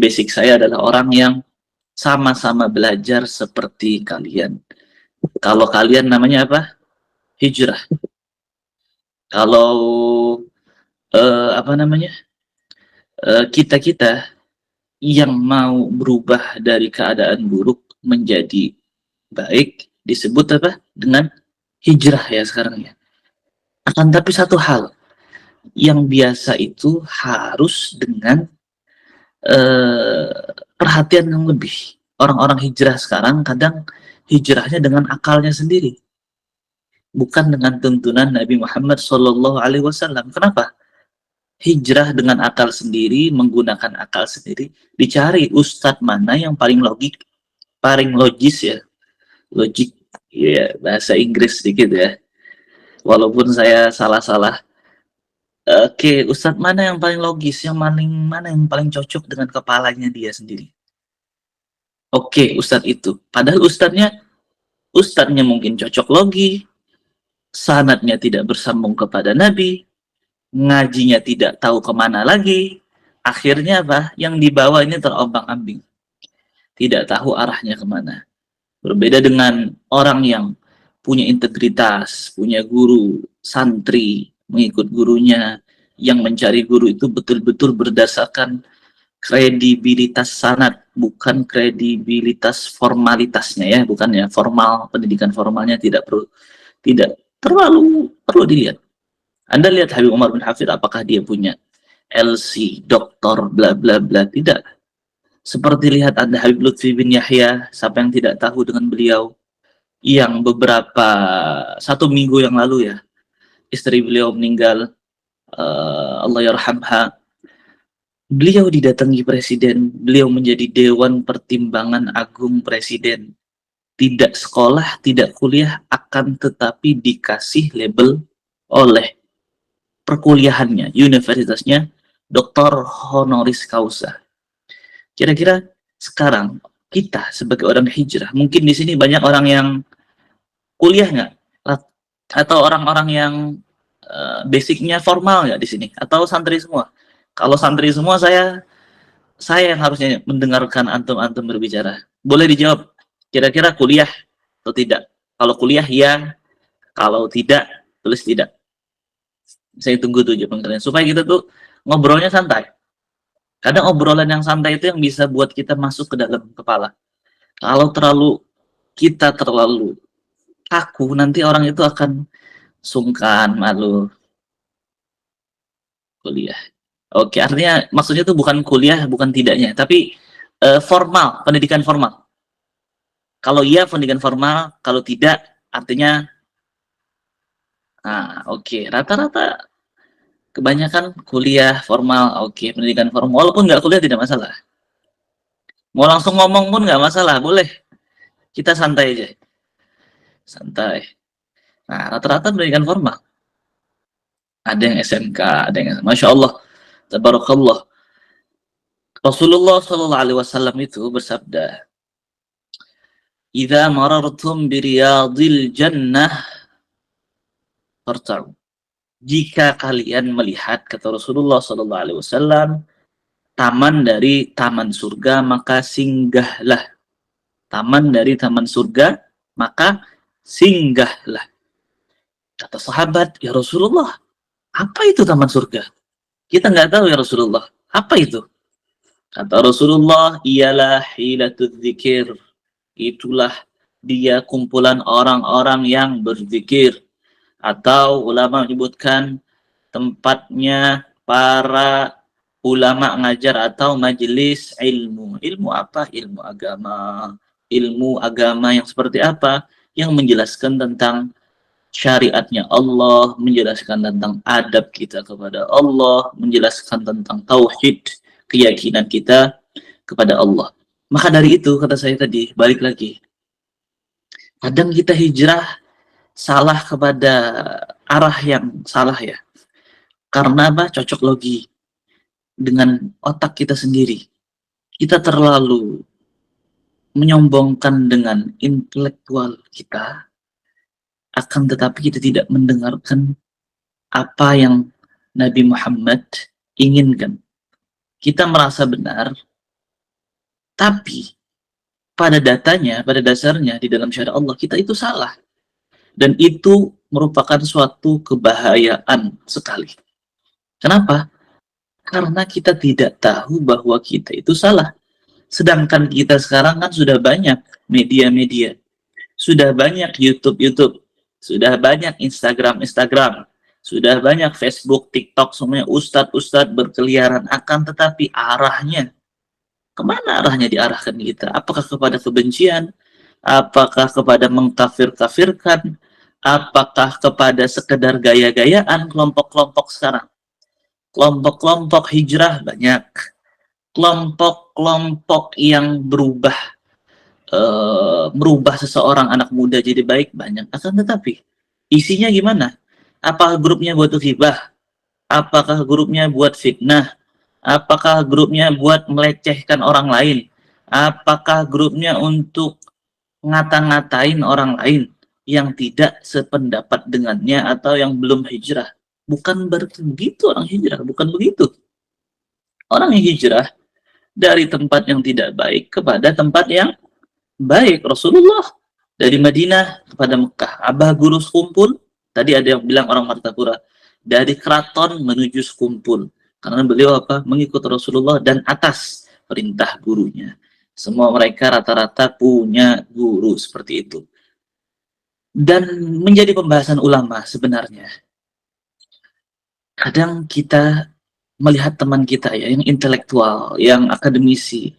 basic saya adalah orang yang sama-sama belajar seperti kalian. Kalau kalian namanya apa? Hijrah. Kalau apa namanya? Kita-kita yang mau berubah dari keadaan buruk menjadi baik disebut apa? Dengan hijrah ya sekarang ya. Akan tapi satu hal yang biasa itu harus dengan perhatian yang lebih. Orang-orang hijrah sekarang kadang hijrahnya dengan akalnya sendiri, bukan dengan tuntunan Nabi Muhammad SAW. Kenapa? Hijrah dengan akal sendiri, menggunakan akal sendiri, dicari ustadz mana yang paling logik, paling logis ya, logik ya bahasa Inggris sedikit ya. Walaupun saya salah-salah. Oke, ustadz mana yang paling logis, mana yang paling cocok dengan kepalanya dia sendiri. Oke, ustadz itu. Padahal ustadznya mungkin cocok logi, sanadnya tidak bersambung kepada Nabi, ngajinya tidak tahu kemana lagi. Akhirnya apa? Yang dibawa ini terombang-ambing. Tidak tahu arahnya kemana. Berbeda dengan orang yang punya integritas, punya guru, santri, mengikut gurunya, yang mencari guru itu betul-betul berdasarkan kredibilitas sanad, bukan kredibilitas formalitasnya ya, bukan ya, formal, pendidikan formalnya tidak terlalu perlu dilihat. Anda lihat Habib Umar bin Hafid, apakah dia punya LC, doktor, bla bla bla, tidak. Seperti lihat Anda Habib Lutfi bin Yahya, siapa yang tidak tahu dengan beliau, yang beberapa 1 minggu yang lalu ya, istri beliau meninggal, Allah yarhamha. Beliau didatangi presiden, beliau menjadi Dewan Pertimbangan Agung Presiden. Tidak sekolah, tidak kuliah, akan tetapi dikasih label oleh perkuliahannya, universitasnya, Dr. Honoris Causa. Kira-kira sekarang kita sebagai orang hijrah, mungkin di sini banyak orang yang kuliah nggak? Atau orang-orang yang basicnya formal nggak di sini? Atau santri semua? Kalau santri semua, saya yang harusnya mendengarkan antum-antum berbicara. Boleh dijawab, kira-kira kuliah atau tidak? Kalau kuliah, ya. Kalau tidak, tulis tidak. Saya tunggu tuh jawaban kalian. Supaya kita tuh ngobrolnya santai. Kadang obrolan yang santai itu yang bisa buat kita masuk ke dalam kepala. Kalau kita terlalu kaku, nanti orang itu akan sungkan, malu. Kuliah. Oke, artinya maksudnya itu bukan kuliah, bukan tidaknya, tapi formal, pendidikan formal. Kalau iya, pendidikan formal. Kalau tidak, artinya, nah, oke. Rata-rata kebanyakan kuliah formal, oke. Pendidikan formal, walaupun nggak kuliah tidak masalah. Mau langsung ngomong pun nggak masalah, boleh. Kita santai aja. Santai. Nah, rata-rata pendidikan formal. Ada yang SMK, ada yang Masya Allah, Tabarakallah. Rasulullah SAW itu bersabda, "Idza marartum biriyadil jannah farta'u." Jika kalian melihat, kata Rasulullah SAW, taman dari taman surga, maka singgahlah. Taman dari taman surga, maka singgahlah. Kata sahabat, ya Rasulullah, apa itu taman surga? Kita nggak tahu ya Rasulullah. Apa itu? Kata Rasulullah, ialah hilatul dzikir. Itulah dia kumpulan orang-orang yang berzikir. Atau ulama menyebutkan tempatnya para ulama ngajar atau majelis ilmu. Ilmu apa? Ilmu agama. Ilmu agama yang seperti apa? Yang menjelaskan tentang syariatnya Allah, menjelaskan tentang adab kita kepada Allah, menjelaskan tentang tauhid, keyakinan kita kepada Allah. Maka dari itu, kata saya tadi, balik lagi. Kadang kita hijrah salah kepada arah yang salah ya. Karena apa? Cocok logi dengan otak kita sendiri. Kita terlalu menyombongkan dengan intelektual kita, akan tetapi kita tidak mendengarkan apa yang Nabi Muhammad inginkan. Kita merasa benar, Tapi pada datanya, pada dasarnya di dalam syariat Allah kita itu salah. Dan itu merupakan suatu kebahayaan sekali. Kenapa? Karena kita tidak tahu bahwa kita itu salah. Sedangkan kita sekarang kan sudah banyak media-media, sudah banyak YouTube, sudah banyak Instagram, sudah banyak Facebook, TikTok, semuanya ustadz-ustadz berkeliaran. Akan tetapi arahnya, kemana arahnya diarahkan kita? Apakah kepada kebencian? Apakah kepada mengkafir-kafirkan? Apakah kepada sekedar gaya-gayaan kelompok-kelompok sekarang? Kelompok-kelompok hijrah banyak, kelompok-kelompok yang merubah seseorang anak muda jadi baik banyak. Akan tetapi isinya gimana? Apakah grupnya buat ghibah? Apakah grupnya buat fitnah? Apakah grupnya buat melecehkan orang lain? Apakah grupnya untuk ngata-ngatain orang lain yang tidak sependapat dengannya atau yang belum hijrah? Bukan berarti begitu orang hijrah, bukan begitu. Orang yang hijrah dari tempat yang tidak baik kepada tempat yang baik. Rasulullah dari Madinah kepada Mekah. Abah guru sekumpul. Tadi ada yang bilang orang Martapura. Dari keraton menuju sekumpul. Karena beliau apa? Mengikut Rasulullah dan atas perintah gurunya. Semua mereka rata-rata punya guru seperti itu. Dan menjadi pembahasan ulama sebenarnya. Kadang kita melihat teman kita ya, yang intelektual, yang akademisi,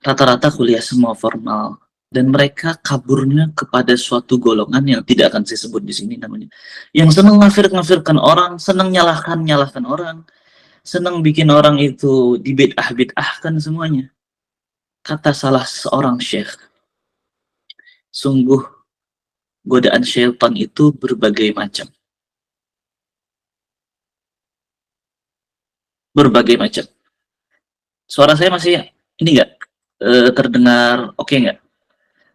rata-rata kuliah semua formal, dan mereka kaburnya kepada suatu golongan yang tidak akan saya sebut di sini namanya, yang senang ngafir-ngafirkan orang, senang nyalahkan orang, senang bikin orang itu dibid'ah-bid'ahkan semuanya. Kata salah seorang syekh, sungguh godaan syaitan itu berbagai macam. Berbagai macam. Suara saya masih ini enggak terdengar oke enggak?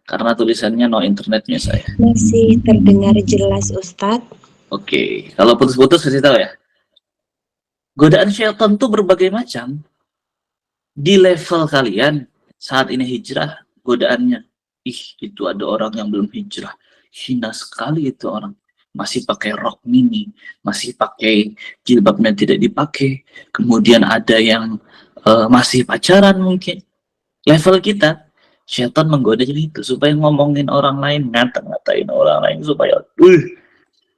Karena tulisannya no internetnya saya. Masih terdengar jelas, Ustadz. Oke, kalau putus-putus kasih tahu ya. Godaan syaitan itu berbagai macam. Di level kalian saat ini hijrah, godaannya, ih itu ada orang yang belum hijrah, hina sekali itu orang, masih pakai rok mini, masih pakai jilbabnya tidak dipakai, kemudian ada yang masih pacaran mungkin. Level kita, syaitan menggoda jadi itu supaya ngomongin orang lain, ngata-ngatain orang lain supaya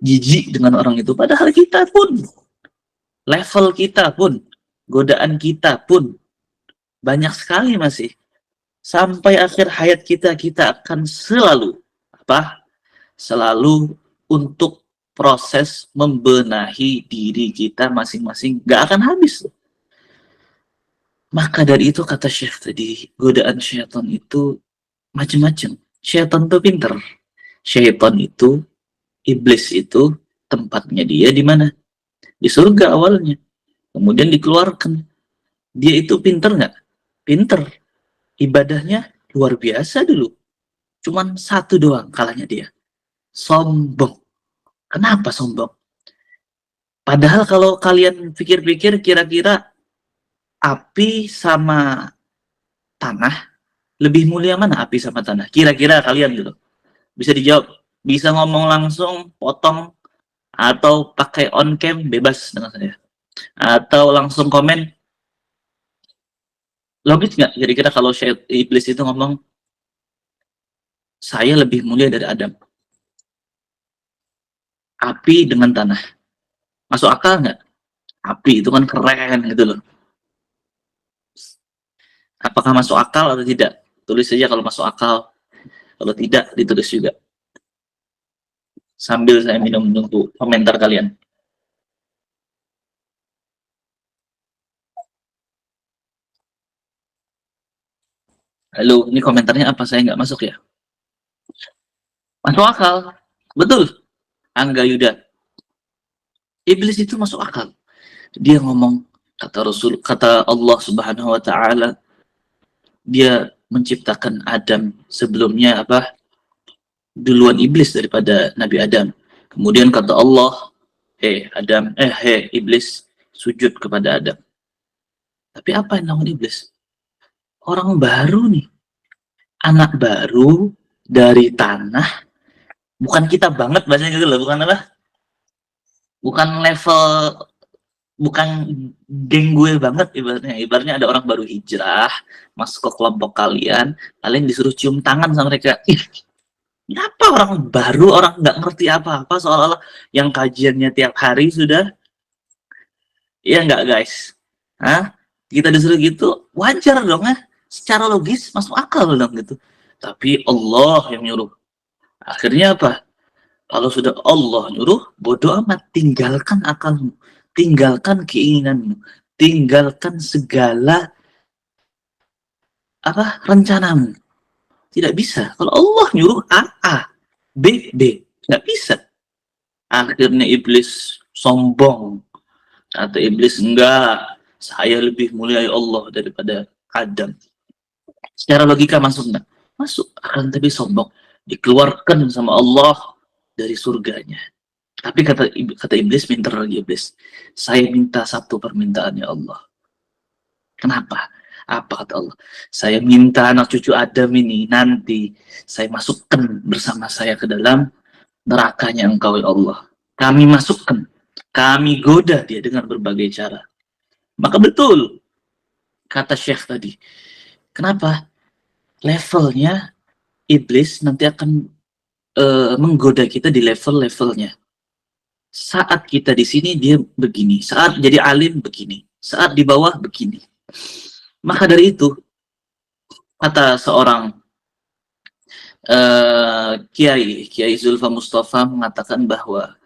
jijik dengan orang itu. Padahal kita pun, level kita pun, godaan kita pun banyak sekali masih. Sampai akhir hayat kita akan selalu apa? Selalu untuk proses membenahi diri kita masing-masing, gak akan habis. Maka dari itu kata Syekh tadi, godaan syaitan itu macam-macam. Syaitan itu pinter. Syaitan itu, iblis itu tempatnya dia di mana? Di surga awalnya. Kemudian dikeluarkan. Dia itu pinter nggak? Pinter. Ibadahnya luar biasa dulu. Cuman satu doang kalahnya dia. Sombong. Kenapa sombong? Padahal kalau kalian pikir-pikir kira-kira api sama tanah, lebih mulia mana api sama tanah? Kira-kira kalian gitu. Bisa dijawab. Bisa ngomong langsung, potong, atau pakai on cam, bebas dengan saya. Atau langsung komen. Logis nggak kira-kira kalau iblis itu ngomong, saya lebih mulia dari Adam. Api dengan tanah. Masuk akal nggak? Api itu kan keren gitu loh. Apakah masuk akal atau tidak? Tulis saja kalau masuk akal. Kalau tidak, ditulis juga. Sambil saya minum nunggu komentar kalian. Halo, ini komentarnya apa? Saya nggak masuk ya? Masuk akal. Betul. Angga Yuda. Iblis itu masuk akal. Dia ngomong, kata Allah Subhanahu wa taala, dia menciptakan Adam sebelumnya apa? Duluan iblis daripada Nabi Adam. Kemudian kata Allah, Adam, iblis, sujud kepada Adam. Tapi apa yang namanya iblis? orang baru nih, anak baru dari tanah, bukan kita banget bahasanya gitu loh, bukan apa? Bukan level, bukan geng gue banget ibaratnya. Ibaratnya ada orang baru hijrah, masuk ke kelompok kalian, kalian disuruh cium tangan sama mereka. Ih, kenapa orang baru, orang nggak ngerti apa-apa, seolah-olah yang kajiannya tiap hari sudah, ya nggak guys? Hah? Kita disuruh gitu, wajar dong ya. Secara logis masuk akal dong gitu. Tapi Allah yang nyuruh. Akhirnya apa? Kalau sudah Allah nyuruh, bodoh amat, tinggalkan akalmu, tinggalkan keinginanmu, tinggalkan segala apa rencanamu. Tidak bisa. Kalau Allah nyuruh A, A, B, B, nggak bisa. Akhirnya iblis sombong. Kata iblis, enggak, saya lebih mulia Allah daripada Adam. Secara logika masuk enggak? Masuk. Akan tapi sombong. Dikeluarkan sama Allah dari surganya. Tapi kata iblis, pintar lagi iblis. Saya minta satu permintaan ya Allah. Kenapa? Apa kata Allah? Saya minta anak cucu Adam ini nanti saya masukkan bersama saya ke dalam nerakanya Engkau ya Allah. Kami masukkan, kami goda dia dengan berbagai cara. Maka betul kata Syekh tadi. Kenapa? Levelnya iblis nanti akan menggoda kita di level-levelnya. Saat kita di sini dia begini, saat jadi alim begini, saat di bawah begini. Maka dari itu kata seorang Kiai Zulfa Mustafa mengatakan bahwa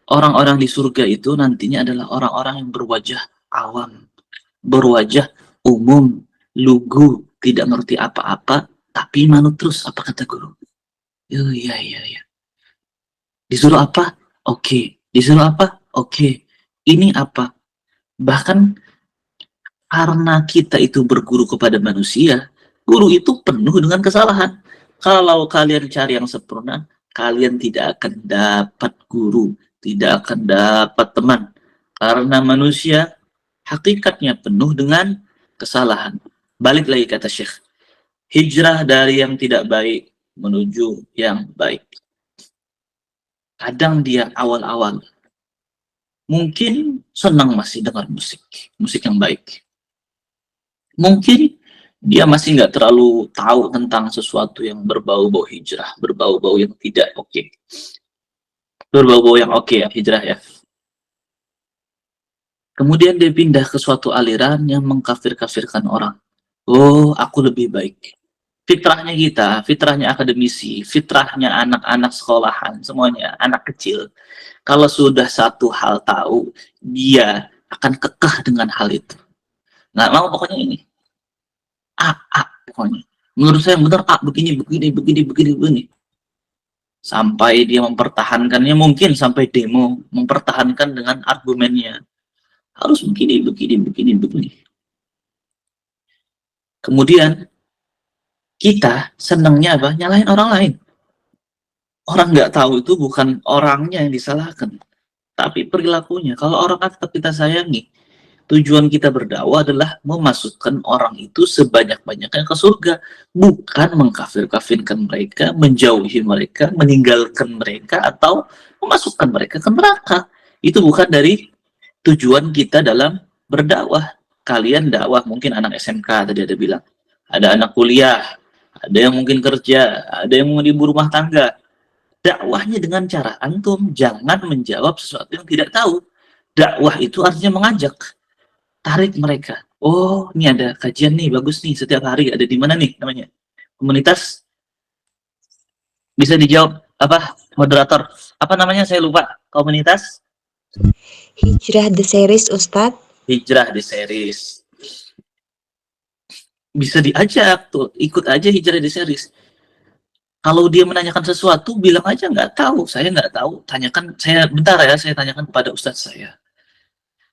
orang-orang di surga itu nantinya adalah orang-orang yang berwajah awam, berwajah umum, lugu, tidak ngerti apa-apa, tapi manut terus apa kata guru. Oh, iya. Disuruh apa? Oke. Disuruh apa? Oke. Ini apa? Bahkan karena kita itu berguru kepada manusia, guru itu penuh dengan kesalahan. Kalau kalian cari yang sempurna, kalian tidak akan dapat guru, tidak akan dapat teman. Karena manusia hakikatnya penuh dengan kesalahan. Balik lagi kata Syekh, hijrah dari yang tidak baik menuju yang baik. Kadang dia awal-awal mungkin senang masih dengar musik yang baik. Mungkin dia masih nggak terlalu tahu tentang sesuatu yang berbau-bau hijrah, berbau-bau yang tidak oke. Berbau-bau yang oke ya, hijrah ya. Kemudian dia pindah ke suatu aliran yang mengkafir-kafirkan orang. Oh, aku lebih baik. Fitrahnya kita, fitrahnya akademisi, fitrahnya anak-anak sekolahan, semuanya, anak kecil. Kalau sudah satu hal tahu, dia akan kekeh dengan hal itu. Nggak mau pokoknya ini. A, pokoknya. Menurut saya benar A, begini. Sampai dia mempertahankannya, mungkin sampai demo, mempertahankan dengan argumennya. Harus begini. Kemudian, kita senangnya apa? Nyalahin orang lain. Orang nggak tahu itu bukan orangnya yang disalahkan, tapi perilakunya. Kalau orang tetap kita sayangi, tujuan kita berdakwah adalah memasukkan orang itu sebanyak-banyaknya ke surga, bukan mengkafir-kafirkan mereka, menjauhi mereka, meninggalkan mereka, atau memasukkan mereka ke neraka. Itu bukan dari tujuan kita dalam berdakwah. Kalian dakwah, mungkin anak SMK tadi ada bilang, ada anak kuliah, ada yang mungkin kerja, ada yang mau ibu rumah tangga. Dakwahnya dengan cara antum jangan menjawab sesuatu yang tidak tahu. Dakwah itu artinya mengajak, tarik mereka. Oh, ini ada kajian nih, bagus nih, setiap hari ada di mana nih namanya? Komunitas. Bisa dijawab apa, moderator? Apa namanya? Saya lupa. Komunitas Hijrah The Series Ustadz. Hijrah di series. Bisa diajak tuh, ikut aja Hijrah di series. Kalau dia menanyakan sesuatu, bilang aja nggak tahu. Saya nggak tahu. Tanyakan, saya bentar ya, saya tanyakan kepada ustadz saya.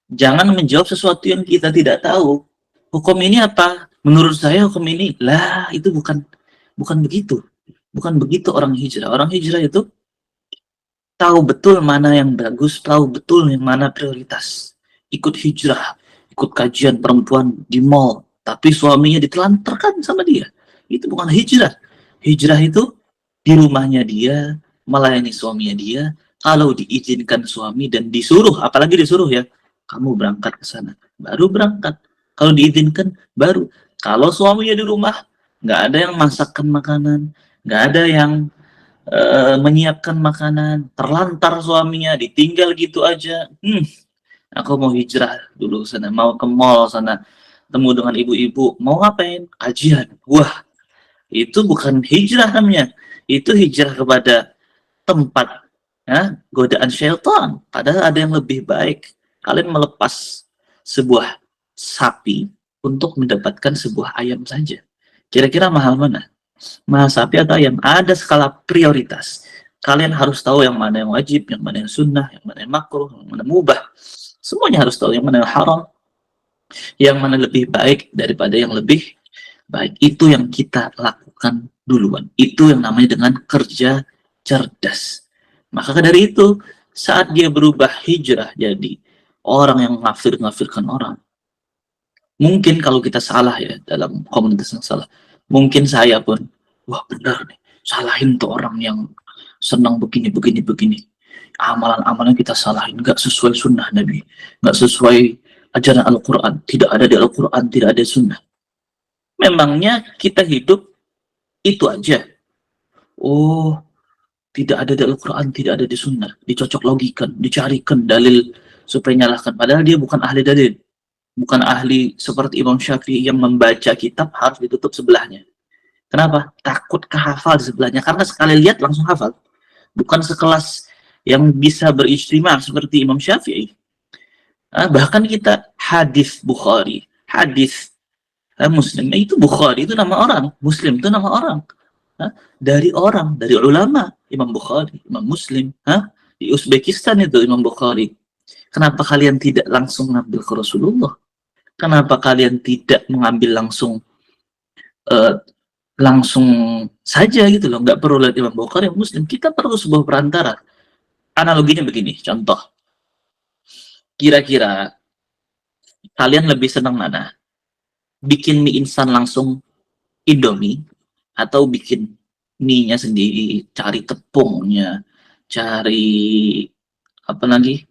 Jangan menjawab sesuatu yang kita tidak tahu. Hukum ini apa? Menurut saya hukum ini. Lah, itu bukan begitu. Bukan begitu orang hijrah. Orang hijrah itu tahu betul mana yang bagus, tahu betul yang mana prioritas. Ikut hijrah, ikut kajian perempuan di mall, tapi suaminya ditelantarkan sama dia. Itu bukan hijrah. Hijrah itu di rumahnya dia, melayani suaminya dia, kalau diizinkan suami dan disuruh, apalagi disuruh ya, kamu berangkat ke sana, baru berangkat. Kalau diizinkan, baru. Kalau suaminya di rumah, nggak ada yang masakkan makanan, nggak ada yang menyiapkan makanan, terlantar suaminya, ditinggal gitu aja. Aku mau hijrah dulu sana, mau ke mall sana, temu dengan ibu-ibu, mau ngapain? Kajian. Wah, itu bukan hijrah namanya. Itu hijrah kepada tempat ya, godaan syaitan. Padahal ada yang lebih baik. Kalian melepas sebuah sapi untuk mendapatkan sebuah ayam saja. Kira-kira mahal mana? Mahal sapi atau ayam? Ada skala prioritas. Kalian harus tahu yang mana yang wajib, yang mana yang sunnah, yang mana yang makruh, yang mana mubah. Semuanya harus tahu yang mana yang haram, yang mana lebih baik daripada yang lebih baik. Itu yang kita lakukan duluan. Itu yang namanya dengan kerja cerdas. Maka dari itu, saat dia berubah hijrah jadi orang yang ngafir-ngafirkan orang, mungkin kalau kita salah ya dalam komunitas yang salah, mungkin saya pun, wah benar nih, salahin tuh orang yang senang begini, begini, begini. Amalan-amalan kita salahin, nggak sesuai sunnah Nabi, nggak sesuai ajaran Al-Quran, tidak ada di Al-Quran, tidak ada sunnah. Memangnya kita hidup itu aja? Oh, tidak ada di Al-Quran, tidak ada di sunnah, dicocok logikan, dicarikan dalil supaya nyalahkan. Padahal dia bukan ahli dalil, bukan ahli seperti Imam Syafi'i yang membaca kitab harus ditutup sebelahnya. Kenapa? Takut kehafal di sebelahnya, karena sekali lihat langsung hafal. Bukan sekelas yang bisa berijtimah seperti Imam Syafi'i. Bahkan kita hadis Bukhari, hadis Muslim, itu Bukhari itu nama orang, Muslim itu nama orang. Dari orang, dari ulama, Imam Bukhari, Imam Muslim, di Uzbekistan itu Imam Bukhari. Kenapa kalian tidak langsung ngambil ke Rasulullah? Kenapa kalian tidak mengambil langsung langsung saja gitu loh, nggak perlu lihat Imam Bukhari, Muslim. Kita perlu sebuah perantara. Analoginya begini, contoh. Kira-kira kalian lebih senang mana? Bikin mie instan langsung Indomie, atau bikin mie-nya sendiri, cari tepungnya, cari apa lagi,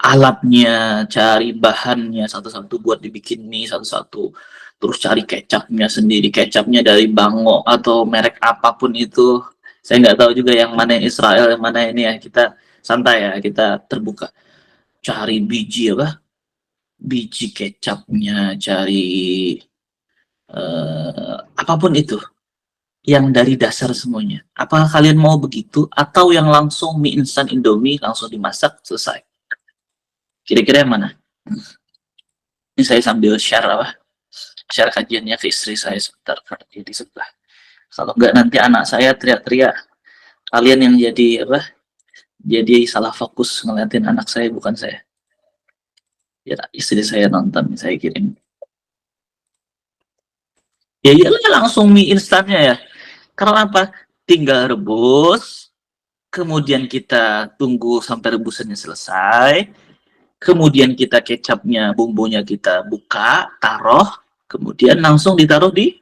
alatnya, cari bahannya satu-satu buat dibikin mie satu-satu, terus cari kecapnya sendiri, kecapnya dari Bango atau merek apapun itu. Saya nggak tahu juga yang mana yang Israel, yang mana ini ya, kita santai ya, kita terbuka. Cari biji apa? Biji kecapnya, cari apapun itu yang dari dasar semuanya. Apakah kalian mau begitu atau yang langsung mie instan Indomie langsung dimasak selesai? Kira-kira yang mana? Ini saya sambil share share kajiannya ke istri saya sebentar di sebelah. Kalau enggak nanti anak saya teriak-teriak. Kalian yang jadi Jadi salah fokus ngeliatin anak saya, bukan saya. Ya istri saya nonton, saya kirim. Ya iyalah langsung mie instannya ya. Karena apa? Tinggal rebus, kemudian kita tunggu sampai rebusannya selesai, kemudian kita kecapnya, bumbunya kita buka, taruh, kemudian langsung ditaruh di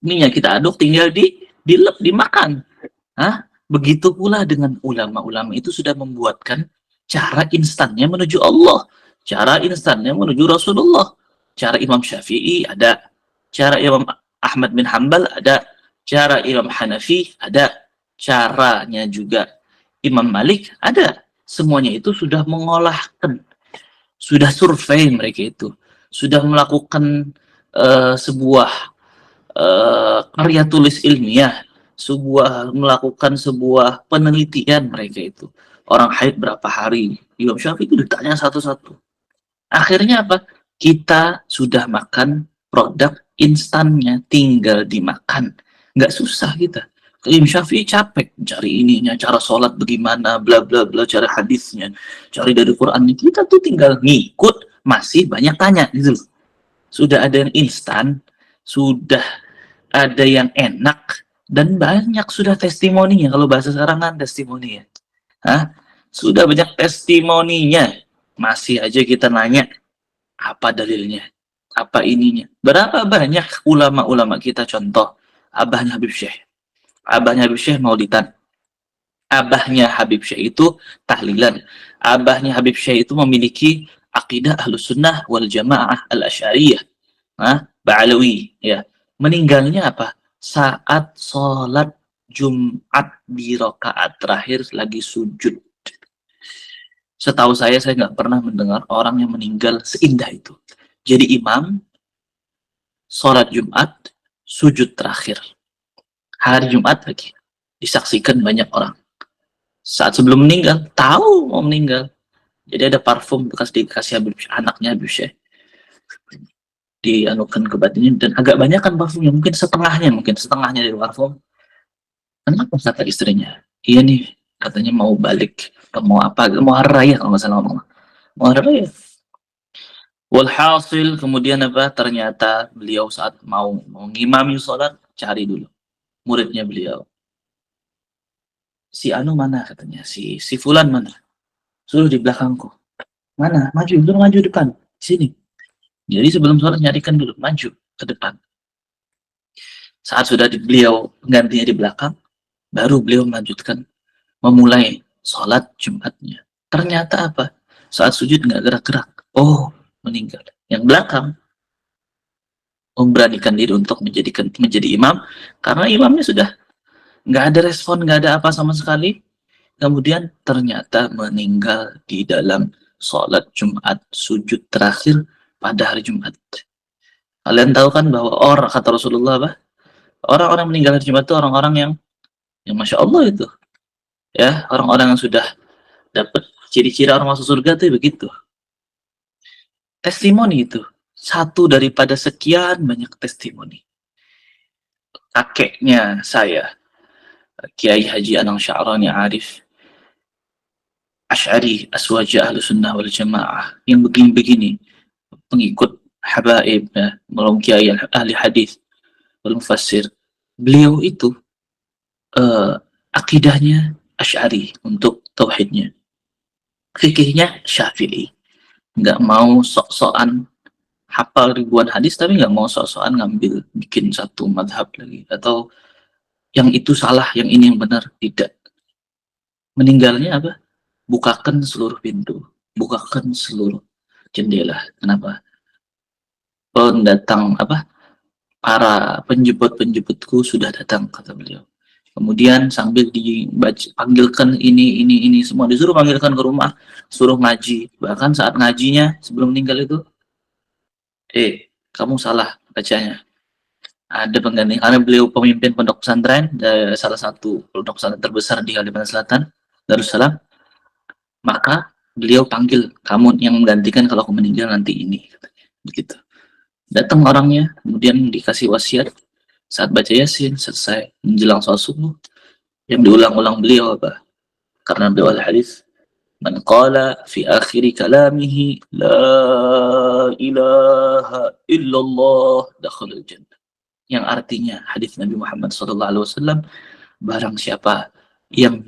mie-nya, kita aduk, tinggal dilep, dimakan. Begitu pula dengan ulama-ulama itu sudah membuatkan cara instannya menuju Allah, cara instannya menuju Rasulullah. Cara Imam Syafi'i ada, cara Imam Ahmad bin Hanbal ada, cara Imam Hanafi ada, caranya juga Imam Malik ada. Semuanya itu sudah mengolahkan, sudah survei mereka itu, sudah melakukan sebuah karya tulis ilmiah, melakukan sebuah penelitian mereka itu. Orang haid berapa hari, Imam Syafi'i itu ditanya satu-satu. Akhirnya apa? Kita sudah makan produk instannya, tinggal dimakan. Nggak susah kita. Imam Syafi'i capek cari ininya, cara sholat bagaimana, bla bla bla, cara hadisnya, cari dari Qurannya. Kita tuh tinggal ngikut, masih banyak tanya gitu. Sudah ada yang instan, sudah ada yang enak, dan banyak sudah testimoninya. Kalau bahasa sekarang kan testimoni ya. Sudah banyak testimoninya. Masih aja kita nanya, Apa dalilnya? Apa ininya? Berapa banyak ulama-ulama kita contoh abahnya Habib Syekh. Abahnya Habib Syekh Maulidan. Abahnya Habib Syekh itu tahlilan. Abahnya Habib Syekh itu memiliki akidah Ahlus Sunnah wal Jamaah Al-Asy'ariyah. Ba'alawi, ya. Meninggalnya apa? Saat sholat Jumat di rakaat terakhir lagi sujud. Setahu saya nggak pernah mendengar orang yang meninggal seindah itu. Jadi imam, sholat Jumat, sujud terakhir. Hari Jumat lagi. Disaksikan banyak orang. Saat sebelum meninggal, tahu mau meninggal. Jadi ada parfum bekas dikasih Habib, anaknya Habib Syekh. Dianukan ke batinnya, dan agak banyak kan parfumnya. Mungkin setengahnya dari parfum. Kenapa kata istrinya? Iya nih, katanya mau balik. Mau apa? Mau hari raya kalau nggak salah ngomong. Mau hari raya. Walhasil kemudian apa? Ternyata beliau saat mau ngimami sholat, cari dulu muridnya beliau. Si Anu mana katanya? Si Fulan mana? Suruh di belakangku. Mana? Maju depan. Sini. Jadi sebelum sholat nyarikan dulu, maju ke depan. Saat sudah beliau penggantinya di belakang, baru beliau melanjutkan memulai sholat Jumatnya. Ternyata apa? Saat sujud nggak gerak-gerak. Oh, meninggal. Yang belakang memberanikan diri untuk menjadi imam, karena imamnya sudah nggak ada respon, nggak ada apa sama sekali. Kemudian ternyata meninggal di dalam sholat Jumat, sujud terakhir pada hari Jumat. Kalian tahu kan bahwa kata Rasulullah, orang-orang meninggal hari Jumat itu orang-orang yang Masya Allah itu. Ya, orang-orang yang sudah dapat ciri-ciri orang masuk surga itu begitu. Testimoni itu satu daripada sekian banyak testimoni. Kakeknya saya, Kiai Haji Anang Sya'rani Arif Asy'ari Aswaja Ahlus Sunnah wal Jamaah, yang begini-begini, pengikut habaib, ya, Kiai ahli hadis wal mufassir. Beliau itu akidahnya Asy'ari untuk tauhidnya. Fikihnya Syafi'i. Nggak mau sok-sokan hafal ribuan hadis, tapi nggak mau sok-sokan ngambil bikin satu madhab lagi, atau yang itu salah, yang ini yang benar. Tidak. Meninggalnya apa? Bukakan seluruh pintu, bukakan seluruh jendela. Kenapa? Pendatang para penjemput-penjemputku sudah datang, kata beliau. Kemudian sambil dipanggilkan ini semua, disuruh panggilkan ke rumah, suruh ngaji. Bahkan saat ngajinya sebelum meninggal itu, kamu salah bacanya. Ada pengganti, karena beliau pemimpin pondok pesantren, salah satu pondok pesantren terbesar di Kalimantan Selatan, Darussalam. Maka beliau panggil, kamu yang menggantikan kalau aku meninggal nanti ini, katanya. Begitu. Datang orangnya, kemudian dikasih wasiat. Saat baca Yasin selesai, menjelang sholat subuh, yang diulang-ulang beliau apa? Karena beliau al-hadis, man qala fi akhiri kalamihi la ilaha illallah dakhalal jannah. Yang artinya hadis Nabi Muhammad SAW, barang siapa yang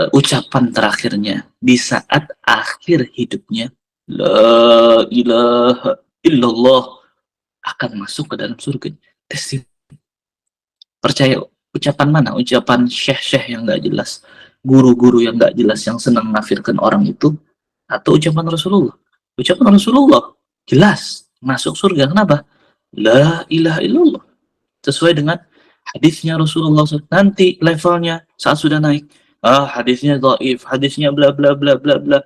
ucapan terakhirnya di saat akhir hidupnya la ilaha illallah, akan masuk ke dalam surga. Percaya ucapan mana? Ucapan syekh-syekh yang nggak jelas, guru-guru yang nggak jelas, yang senang mengkafirkan orang itu, atau ucapan Rasulullah? Ucapan Rasulullah jelas masuk surga. Kenapa? La ilaha illallah. Sesuai dengan hadisnya Rasulullah. Nanti levelnya saat sudah naik, hadisnya dhaif, hadisnya bla bla bla bla bla.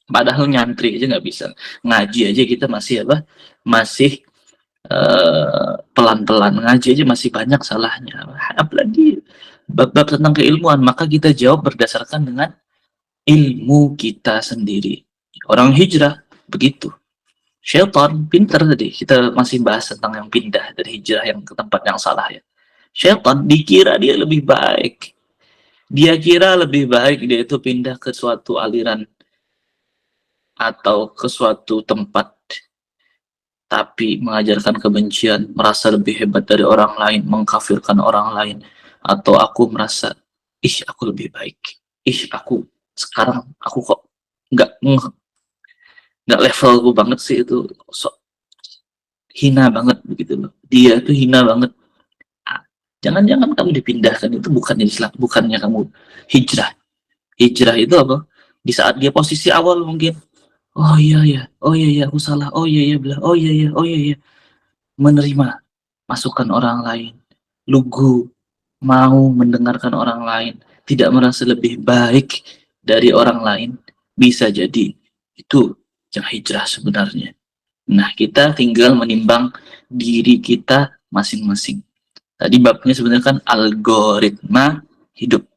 Padahal nyantri aja nggak bisa, ngaji aja kita masih masih pelan-pelan, ngaji aja masih banyak salahnya, apalagi bab-bab tentang keilmuan. Maka kita jawab berdasarkan dengan ilmu kita sendiri. Orang hijrah begitu. Syaitan pintar, tadi kita masih bahas tentang yang pindah dari hijrah yang ke tempat yang salah, ya. Syaitan dikira dia lebih baik. Dia kira lebih baik dia itu pindah ke suatu aliran atau ke suatu tempat, tapi mengajarkan kebencian, merasa lebih hebat dari orang lain, mengkafirkan orang lain. Atau aku merasa, aku lebih baik. Aku sekarang, aku kok nggak nggak levelku banget sih itu, hina banget begitu loh. Dia tuh hina banget. Ah, jangan-jangan kamu dipindahkan itu bukannya Islam, bukannya kamu hijrah. Hijrah itu apa? Di saat dia posisi awal mungkin, oh iya ya, oh iya ya, aku salah, oh iya ya, bilang, oh iya ya, oh iya ya, menerima masukan orang lain, lugu, mau mendengarkan orang lain, tidak merasa lebih baik dari orang lain, bisa jadi itu yang hijrah sebenarnya. Nah, kita tinggal menimbang diri kita masing-masing. Tadi babnya sebenarnya kan algoritma hidup.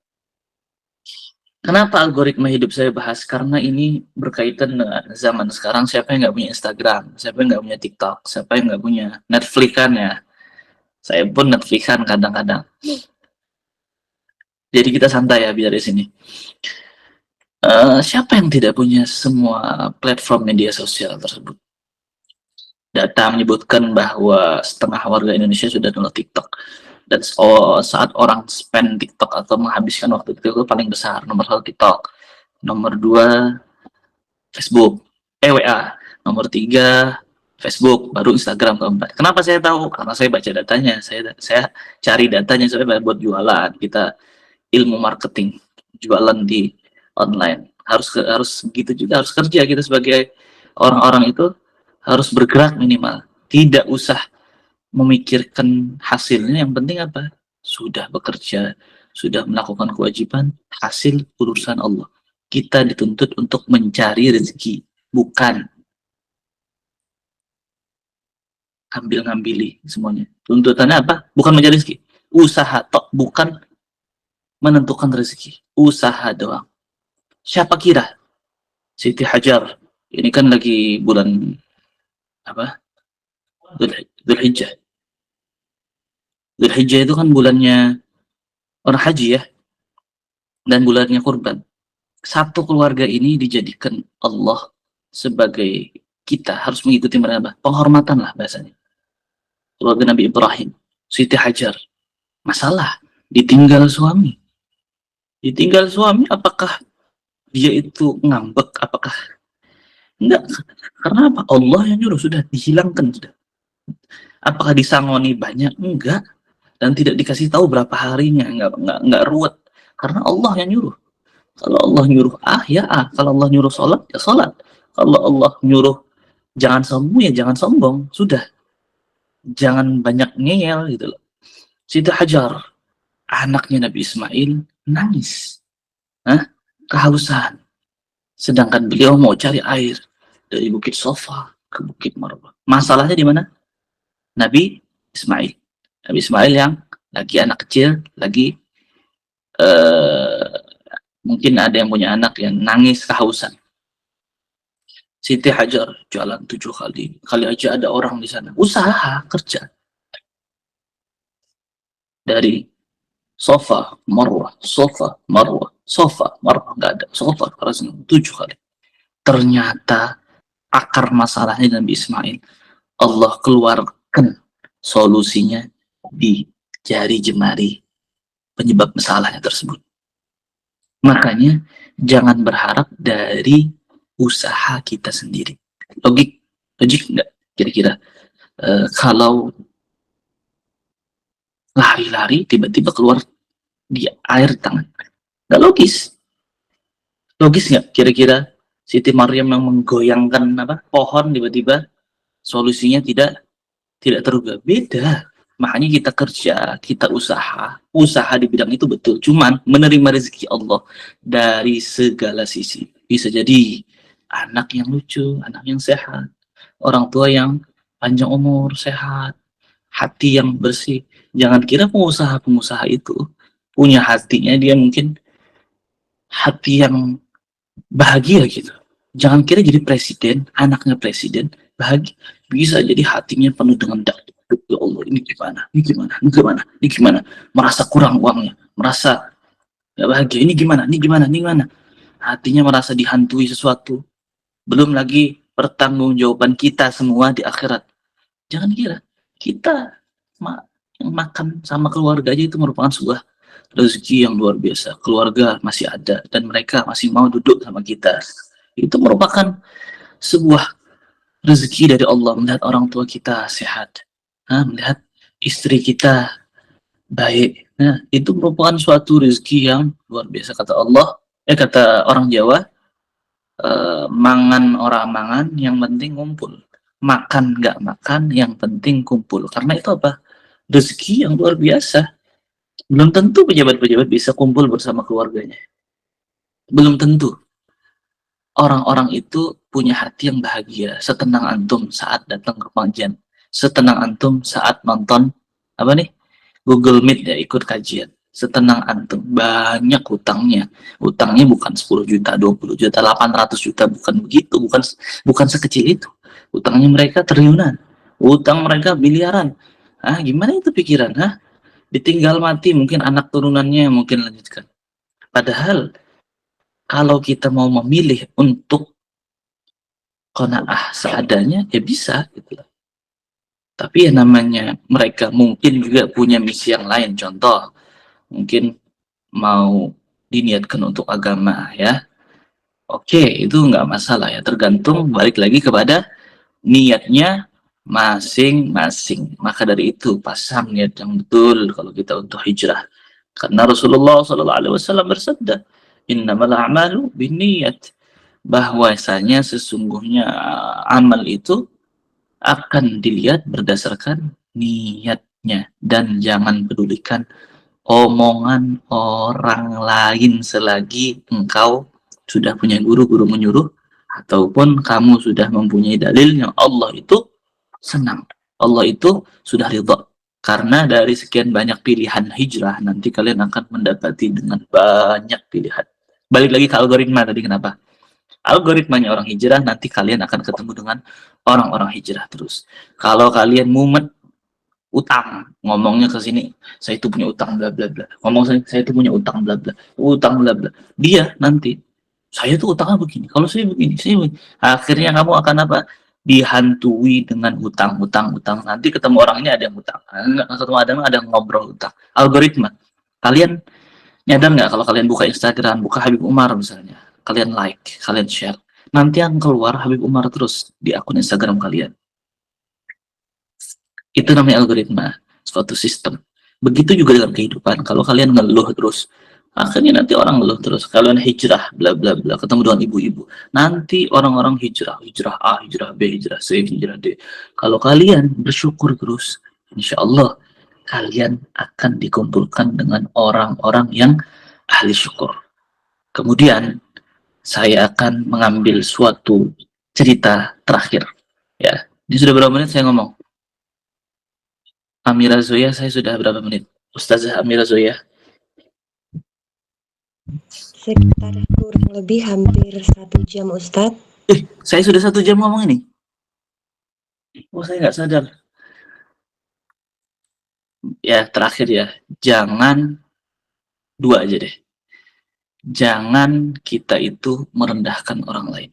Kenapa algoritma hidup saya bahas? Karena ini berkaitan dengan zaman sekarang. Siapa yang nggak punya Instagram? Siapa yang nggak punya TikTok? Siapa yang nggak punya Netflix kan ya? Saya pun Netflix kan kadang-kadang. Jadi kita santai ya biar di sini. Siapa yang tidak punya semua platform media sosial tersebut? Data menyebutkan bahwa setengah warga Indonesia sudah download TikTok. Dan saat orang spend TikTok atau menghabiskan waktu TikTok itu paling besar. Nomor 1 TikTok. Nomor 2 Facebook. WA. Nomor 3 Facebook, baru Instagram keempat. Kenapa saya tahu? Karena saya baca datanya. Saya cari datanya saya buat jualan. Kita ilmu marketing, jualan di online. Harus begitu juga, harus kerja kita sebagai orang-orang itu harus bergerak minimal. Tidak usah memikirkan hasilnya, yang penting apa? Sudah bekerja, sudah melakukan kewajiban, hasil urusan Allah. Kita dituntut untuk mencari rezeki, bukan ambil-ngambili semuanya. Tuntutannya apa? Bukan mencari rezeki. Usaha tok, bukan menentukan rezeki. Usaha doang. Siapa kira? Siti Hajar. Ini kan lagi bulan apa? Dzulhijjah. Dzulhijjah itu kan bulannya orang haji ya, dan bulannya kurban. Satu keluarga ini dijadikan Allah sebagai, kita harus mengikuti mereka. Penghormatan lah bahasanya. Keluarga Nabi Ibrahim, Siti Hajar. Masalah, ditinggal suami. Ditinggal suami, apakah dia itu ngambek? Apakah enggak? Karena apa? Allah yang nyuruh, sudah dihilangkan sudah. Apakah disangoni banyak? Enggak. Dan tidak dikasih tahu berapa harinya, enggak ruwet. Karena Allah yang nyuruh. Kalau Allah nyuruh ya kalau Allah nyuruh sholat ya sholat. Kalau Allah nyuruh jangan sombong ya jangan sombong. Sudah. Jangan banyak ngeyel gitu loh. Siti Hajar, anaknya Nabi Ismail, nangis. Kehausan. Sedangkan beliau mau cari air dari Bukit Sofa ke Bukit Marwah. Masalahnya di mana? Nabi Ismail. Nabi Ismail yang lagi anak kecil, lagi mungkin ada yang punya anak yang nangis kehausan. Siti Hajar jalan 7 kali. Kali aja ada orang di sana. Usaha, kerja. Dari Sofa, Marwah, Sofa, Marwah, Sofa, Marwah. Nggak ada. Sofa, 7 kali. Ternyata akar masalahnya Nabi Ismail, Allah keluarkan solusinya di jari jemari penyebab masalahnya tersebut. Makanya jangan berharap dari usaha kita sendiri. Logik enggak kira-kira? Kalau lari-lari tiba-tiba keluar di air tangan, nggak logis. Logis nggak kira-kira Siti Maryam yang menggoyangkan pohon tiba-tiba solusinya tidak terubah? Beda. Makanya kita kerja, kita usaha di bidang itu betul. Cuman menerima rezeki Allah dari segala sisi. Bisa jadi anak yang lucu, anak yang sehat, orang tua yang panjang umur, sehat, hati yang bersih. Jangan kira pengusaha-pengusaha itu punya hatinya dia mungkin hati yang bahagia gitu. Jangan kira jadi presiden, anaknya presiden, bahagia. Bisa jadi hatinya penuh dengan ya Allah, ini gimana, merasa kurang uangnya, merasa gak bahagia, ini gimana, hatinya merasa dihantui sesuatu, belum lagi pertanggungjawaban kita semua di akhirat. Jangan kira kita yang makan sama keluarga aja itu merupakan sebuah rezeki yang luar biasa. Keluarga masih ada dan mereka masih mau duduk sama kita, itu merupakan sebuah rezeki dari Allah melihat orang tua kita sehat, melihat istri kita baik. Nah, itu merupakan suatu rezeki yang luar biasa. Kata Allah, kata orang Jawa, mangan orang mangan, yang penting ngumpul. Makan nggak makan, yang penting kumpul. Karena itu apa? Rezeki yang luar biasa. Belum tentu pejabat-pejabat bisa kumpul bersama keluarganya. Belum tentu. Orang-orang itu punya hati yang bahagia, setenang antum saat datang ke pengajian, setenang antum saat nonton apa nih Google Meet ya ikut kajian, setenang antum. Banyak utangnya bukan 10 juta, 20 juta, 800 juta, bukan begitu, bukan sekecil itu. Utangnya mereka triliunan, utang mereka miliaran. Gimana itu pikiran? Ditinggal mati mungkin anak turunannya mungkin lanjutkan. Padahal kalau kita mau memilih untuk qanaah seadanya ya bisa gitu. Tapi ya namanya mereka mungkin juga punya misi yang lain. Contoh, mungkin mau diniatkan untuk agama ya. Oke, itu nggak masalah ya. Tergantung balik lagi kepada niatnya masing-masing. Maka dari itu pasang niat yang betul kalau kita untuk hijrah. Karena Rasulullah SAW bersabda, "Innamal a'malu binniyat." Bahwasanya sesungguhnya amal itu akan dilihat berdasarkan niatnya, dan jangan pedulikan omongan orang lain selagi engkau sudah punya guru menyuruh ataupun kamu sudah mempunyai dalil yang Allah itu senang, Allah itu sudah ridha. Karena dari sekian banyak pilihan hijrah nanti kalian akan mendapati dengan banyak pilihan. Balik lagi ke algoritma tadi, kenapa algoritmanya orang hijrah, nanti kalian akan ketemu dengan orang-orang hijrah terus. Kalau kalian mumet utang, ngomongnya ke sini, saya itu punya utang bla bla bla. Saya itu punya utang bla bla. Utang bla bla. Dia nanti saya tuh utangnya begini. Kalau saya begini, saya begini. Akhirnya kamu akan apa? Dihantui dengan utang. Nanti ketemu orangnya ada yang utang. Enggak ketemu ada yang ngobrol utang. Algoritma. Kalian nyadar nggak kalau kalian buka Instagram, buka Habib Umar misalnya, kalian like, kalian share, nanti yang keluar Habib Umar terus di akun Instagram kalian. Itu namanya algoritma, suatu sistem. Begitu juga dalam kehidupan. Kalau kalian ngeluh terus, akhirnya nanti orang ngeluh terus. Kalian hijrah, bla bla bla, ketemu dengan ibu-ibu. Nanti orang-orang hijrah A, hijrah B, hijrah C, hijrah D. Kalau kalian bersyukur terus, insya Allah kalian akan dikumpulkan dengan orang-orang yang ahli syukur. Kemudian saya akan mengambil suatu cerita terakhir. Ya, ini sudah berapa menit saya ngomong? Amira Zoya, saya sudah berapa menit? Ustazah Amira Zoya. Sekitar kurang lebih hampir 1 jam, Ustadz. Saya sudah 1 jam ngomong ini. Oh, saya nggak sadar. Ya, terakhir ya. Jangan, 2 aja deh. Jangan kita itu merendahkan orang lain.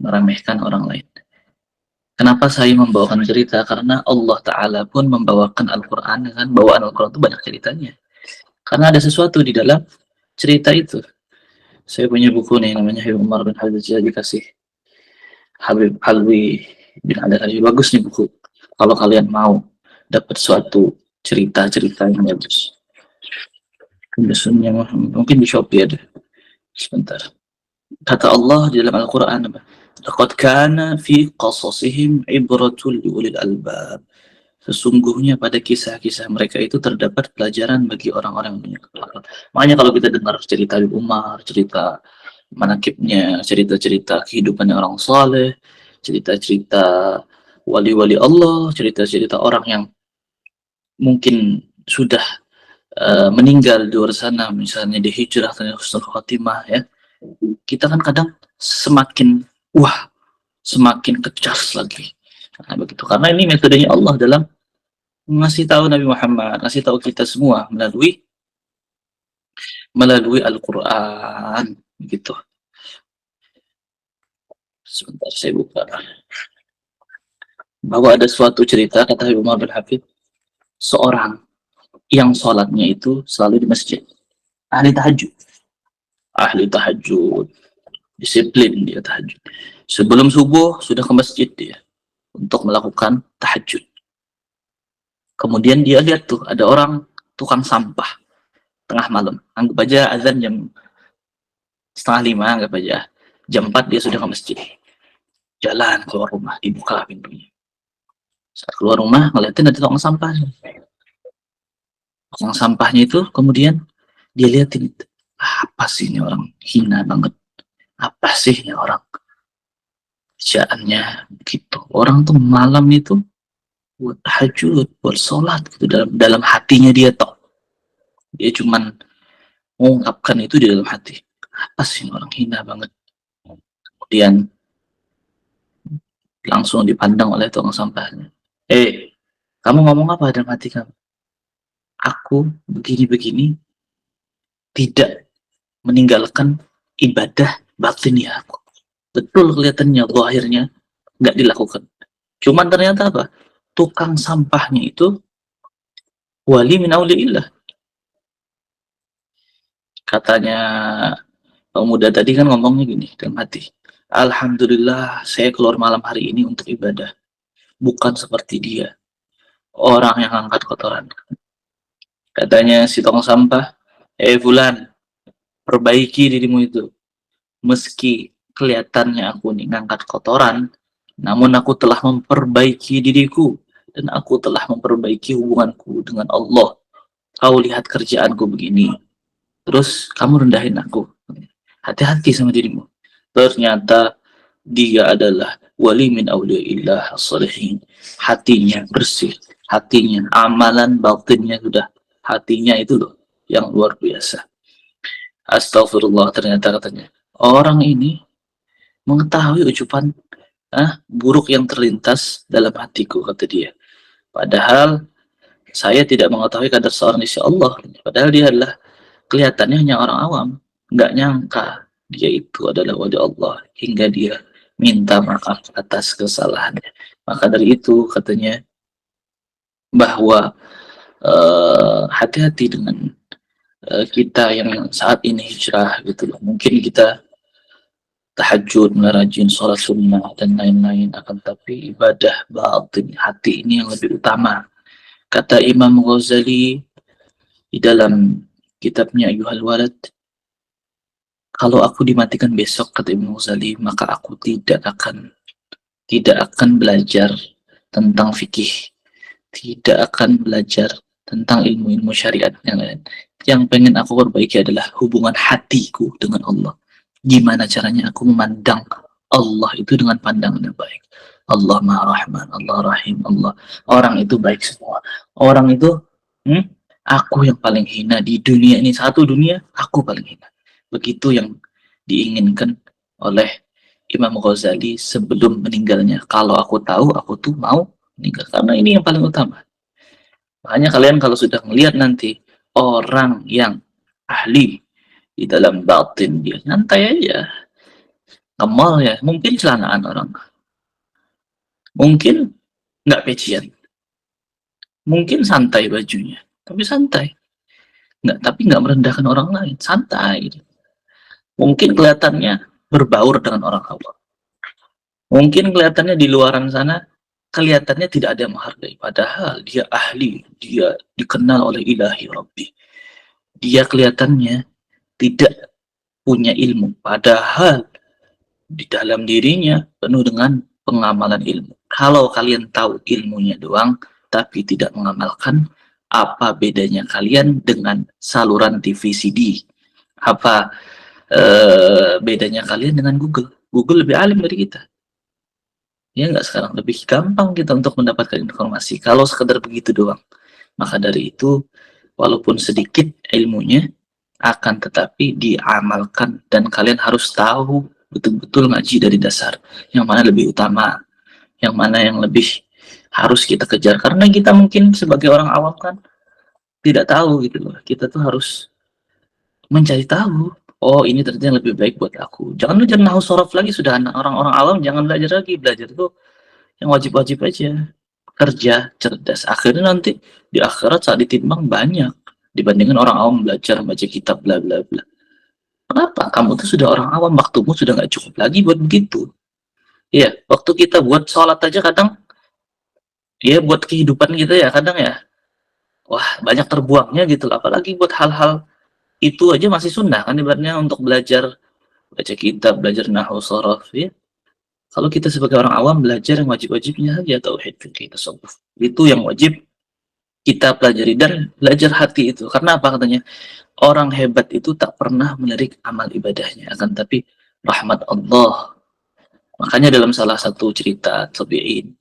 Meremehkan orang lain. Kenapa saya membawakan cerita? Karena Allah Ta'ala pun membawakan Al-Quran dengan bawaan Al-Quran itu banyak ceritanya. Karena ada sesuatu di dalam cerita itu. Saya punya buku nih namanya Habib Umar bin Habib dikasih Habib Alwi bin Adar. Bagus nih buku. Kalau kalian mau dapat suatu cerita-cerita yang bagus. Mungkin di Shopee ada. Sebentar. Kata Allah di dalam Al-Quran apa? Laqad kana fi qasasihim ibratul liulil albab. Sesungguhnya pada kisah-kisah mereka itu terdapat pelajaran bagi orang-orang yang punya kepala. Makanya kalau kita dengar cerita Habib Umar, cerita manakibnya, cerita-cerita kehidupannya orang saleh, cerita-cerita wali-wali Allah, cerita-cerita orang yang mungkin sudah meninggal di luar sana, misalnya di hijrah dan husnul khatimah ya. Kita kan kadang semakin semakin kecas lagi. Nah, begitu. Karena ini metodenya Allah dalam ngasih tahu Nabi Muhammad, ngasih tahu kita semua melalui Al-Quran, gitu. Sebentar saya buka. Bahwa ada suatu cerita kata Habib Umar bin Habib, seorang yang sholatnya itu selalu di masjid, ahli tahajud, disiplin dia tahajud. Sebelum subuh sudah ke masjid dia untuk melakukan tahajud. Kemudian dia lihat tuh ada orang tukang sampah tengah malam. Anggap aja azan jam setengah lima, anggap aja. Jam 4 dia sudah ke masjid. Jalan keluar rumah, dibuka pintunya. Saat keluar rumah, ngeliatin ada tukang sampah. Tukang sampahnya itu kemudian dia liatin, apa sih ini orang hina banget. Apa sih ini orang kerjaannya gitu. Orang tuh malam itu buat tahajud, buat sholat gitu dalam hatinya dia toh. Dia cuman mengungkapkan itu di dalam hati. Apa sih ini orang hina banget. Kemudian langsung dipandang oleh tukang sampahnya. Kamu ngomong apa dalam hati kamu? Aku begini-begini tidak meninggalkan ibadah batin ya aku. Betul kelihatannya akhirnya nggak dilakukan. Cuman ternyata apa? Tukang sampahnya itu wali min auliillah. Katanya pemuda tadi kan ngomongnya gini dalam hati. Alhamdulillah saya keluar malam hari ini untuk ibadah. Bukan seperti dia. Orang yang angkat kotoran. Katanya si tukang sampah, Fulan, perbaiki dirimu itu. Meski kelihatannya aku nih ngangkat kotoran, namun aku telah memperbaiki diriku dan aku telah memperbaiki hubunganku dengan Allah. Kau lihat kerjaanku begini, terus kamu rendahin aku. Hati-hati sama dirimu. Ternyata dia adalah wali min awliyaillah as-salihin. Hatinya bersih, hatinya amalan batinnya sudah, hatinya itu loh yang luar biasa. Astagfirullah, ternyata katanya orang ini mengetahui ucapan buruk yang terlintas dalam hatiku, kata dia. Padahal saya tidak mengetahui kadar seorang insya Allah. Padahal dia adalah kelihatannya hanya orang awam, nggak nyangka dia itu adalah wali Allah hingga dia minta maaf atas kesalahannya. Maka dari itu katanya bahwa hati-hati dengan kita yang saat ini hijrah gitu loh. Mungkin kita tahajud, rajin sholat sunnah dan lain-lain, akan tapi ibadah batin hati ini yang lebih utama. Kata Imam Ghazali di dalam kitabnya Ayyuhal Walad, kalau aku dimatikan besok, kata Imam Ghazali, maka aku tidak akan belajar tentang fikih, tidak akan belajar tentang ilmu-ilmu syariat yang lain. Yang pengen aku perbaiki adalah hubungan hatiku dengan Allah. Gimana caranya aku memandang Allah itu dengan pandangan yang baik. Allah Maha Rahman, Allah Rahim, Allah. Orang itu baik semua. Orang itu, aku yang paling hina di dunia ini. Satu dunia, aku paling hina. Begitu yang diinginkan oleh Imam Ghazali sebelum meninggalnya. Kalau aku tahu, aku tuh mau meninggal. Karena ini yang paling utama. Makanya kalian kalau sudah melihat nanti orang yang ahli di dalam batin, dia nyantai aja, kemal ya, mungkin celanaan orang, mungkin nggak pecian, mungkin santai bajunya, tapi santai, tapi nggak merendahkan orang lain, santai. Mungkin kelihatannya berbaur dengan orang awam, mungkin kelihatannya di luaran sana kelihatannya tidak ada yang menghargai, padahal dia ahli, dia dikenal oleh ilahi Rabbi. Dia kelihatannya tidak punya ilmu, padahal di dalam dirinya penuh dengan pengamalan ilmu. Kalau kalian tahu ilmunya doang, tapi tidak mengamalkan, apa bedanya kalian dengan saluran TV CD? Apa bedanya kalian dengan Google? Google lebih alim dari kita. Ya nggak, sekarang lebih gampang kita untuk mendapatkan informasi kalau sekedar begitu doang. Maka dari itu, walaupun sedikit ilmunya, akan tetapi diamalkan, dan kalian harus tahu betul-betul ngaji dari dasar yang mana lebih utama, yang mana yang lebih harus kita kejar. Karena kita mungkin sebagai orang awam kan tidak tahu gitu loh. Kita tuh harus mencari tahu. Oh, ini ternyata yang lebih baik buat aku. Jangan belajar nahwu sorof lagi, sudah anak orang-orang awam jangan belajar lagi. Belajar itu yang wajib-wajib aja. Kerja cerdas. Akhirnya nanti di akhirat saat ditimbang banyak dibandingkan orang awam belajar baca kitab bla bla bla. Kenapa? Kamu tuh sudah orang awam, waktumu sudah nggak cukup lagi buat begitu. Iya, waktu kita buat sholat aja kadang, ya buat kehidupan kita ya kadang ya, wah banyak terbuangnya gitu loh. Apalagi buat hal-hal itu aja masih sunnah kan ibaratnya untuk belajar baca kitab, belajar nahwu shorof ya. Kalau kita sebagai orang awam belajar yang wajib-wajibnya saja tauhid, fikih, tasawuf. Itu yang wajib kita pelajari dan belajar hati itu. Karena apa katanya? Orang hebat itu tak pernah melirik amal ibadahnya, akan tapi rahmat Allah. Makanya dalam salah satu cerita tabi'in,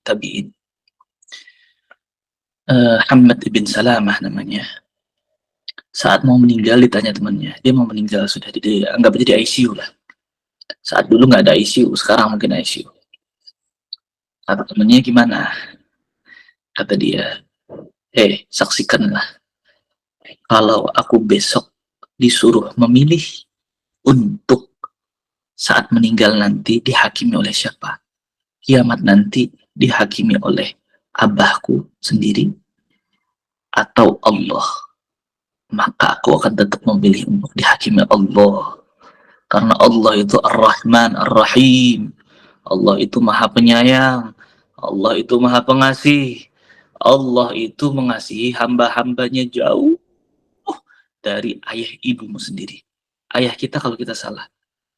Hamad ibn Salamah namanya. Saat mau meninggal ditanya temannya, dia mau meninggal sudah anggap aja di ICU lah. Saat dulu nggak ada ICU, sekarang mungkin ICU. Kata temannya gimana? Kata dia, saksikanlah. Kalau aku besok disuruh memilih untuk saat meninggal nanti dihakimi oleh siapa? Kiamat nanti dihakimi oleh abahku sendiri atau Allah, maka aku akan tetap memilih untuk dihakimi Allah, karena Allah itu Ar-Rahman Ar-Rahim, Allah itu maha penyayang, Allah itu maha pengasih, Allah itu mengasihi hamba-hambanya jauh dari ayah ibumu sendiri. Ayah kita kalau kita salah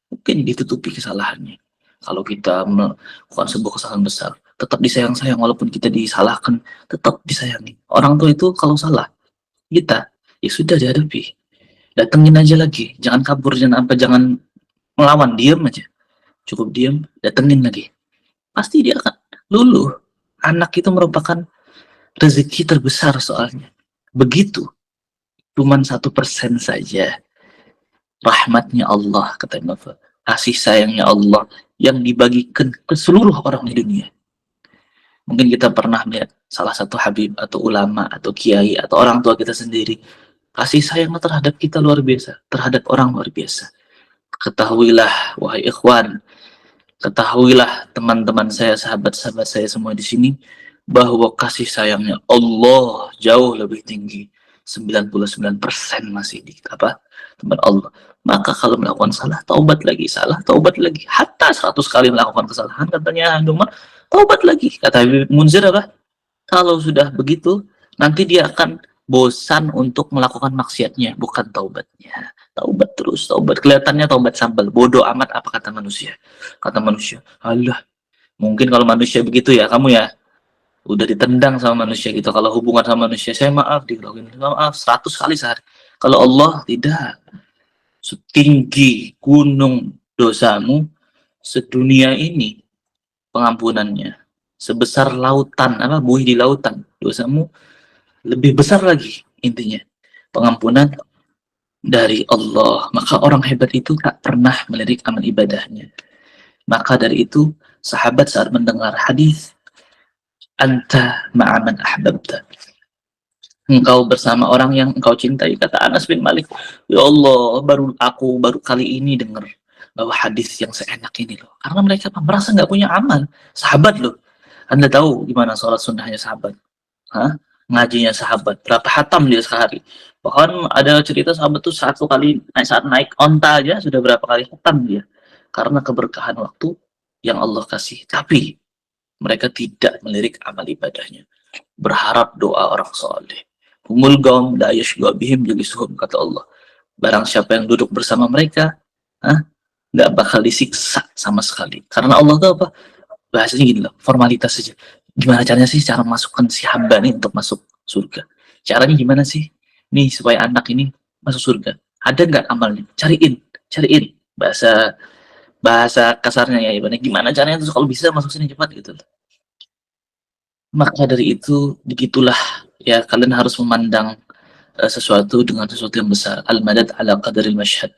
mungkin ditutupi kesalahannya, kalau kita melakukan sebuah kesalahan besar tetap disayang-sayang, walaupun kita disalahkan tetap disayangi. Orang tua itu kalau salah kita, ya sudah dihadapi, datengin aja lagi, jangan kabur, jangan melawan, diam aja, cukup diam, datengin lagi, pasti dia akan luluh. Anak itu merupakan rezeki terbesar soalnya. Begitu, cuman 1% saja rahmatnya Allah, kata Imam, kasih sayangnya Allah yang dibagikan ke seluruh orang di dunia. Mungkin kita pernah melihat salah satu habib atau ulama atau kiai atau orang tua kita sendiri, kasih sayang terhadap kita luar biasa, terhadap orang luar biasa. Ketahuilah wahai ikhwan, ketahuilah teman-teman saya, sahabat-sahabat saya semua di sini, bahwa kasih sayangnya Allah jauh lebih tinggi. 99% masih di apa? Tempat Allah. Maka kalau melakukan salah, taubat lagi, salah, taubat lagi. Hatta 100 kali melakukan kesalahan, katanya Umar, taubat lagi. Kata Habib Munzir apa? Kalau sudah begitu, nanti dia akan bosan untuk melakukan maksiatnya, bukan taubatnya. Taubat terus, taubat. Kelihatannya taubat sambal. Bodoh amat apa kata manusia. Kata manusia, alah, mungkin kalau manusia begitu ya, kamu ya, udah ditendang sama manusia gitu. Kalau hubungan sama manusia, saya maaf, dilakuin maaf 100 kali sehari. Kalau Allah tidak. Setinggi gunung dosamu sedunia ini pengampunannya. Sebesar lautan, apa, buih di lautan. Dosamu lebih besar lagi, intinya. Pengampunan dari Allah. Maka orang hebat itu tak pernah melirik amal ibadahnya. Maka dari itu, sahabat saat mendengar hadis, anta ma'aman ahbabta, engkau bersama orang yang engkau cintai, kata Anas bin Malik. Ya Allah, baru kali ini dengar bahwa hadis yang seenak ini loh. Karena mereka merasa nggak punya amal. Sahabat loh. Anda tahu gimana sholat sunnahnya sahabat? Hah? Ngajinya sahabat. Berapa hatam dia sehari? Bahkan ada cerita sahabat tuh saat naik onta aja sudah berapa kali hatam dia. Karena keberkahan waktu yang Allah kasih. Tapi mereka tidak melirik amal ibadahnya. Berharap doa orang soleh. Humul gaum la yashqa bihim jalisuhum, kata Allah. Barang siapa yang duduk bersama mereka, nggak bakal disiksa sama sekali. Karena Allah tuh apa? Bahasanya gini loh, formalitas saja. Gimana caranya sih cara masukkan si hamba nih untuk masuk surga? Caranya gimana sih? Nih supaya anak ini masuk surga. Ada nggak amalnya? Cariin. Bahasa bahasa kasarnya ya, ibaratnya gimana caranya tuh kalau bisa masuk sini cepat gitu. Maka dari itu, begitulah ya, kalian harus memandang sesuatu dengan sesuatu yang besar. Al-madad ala qadaril mashhad.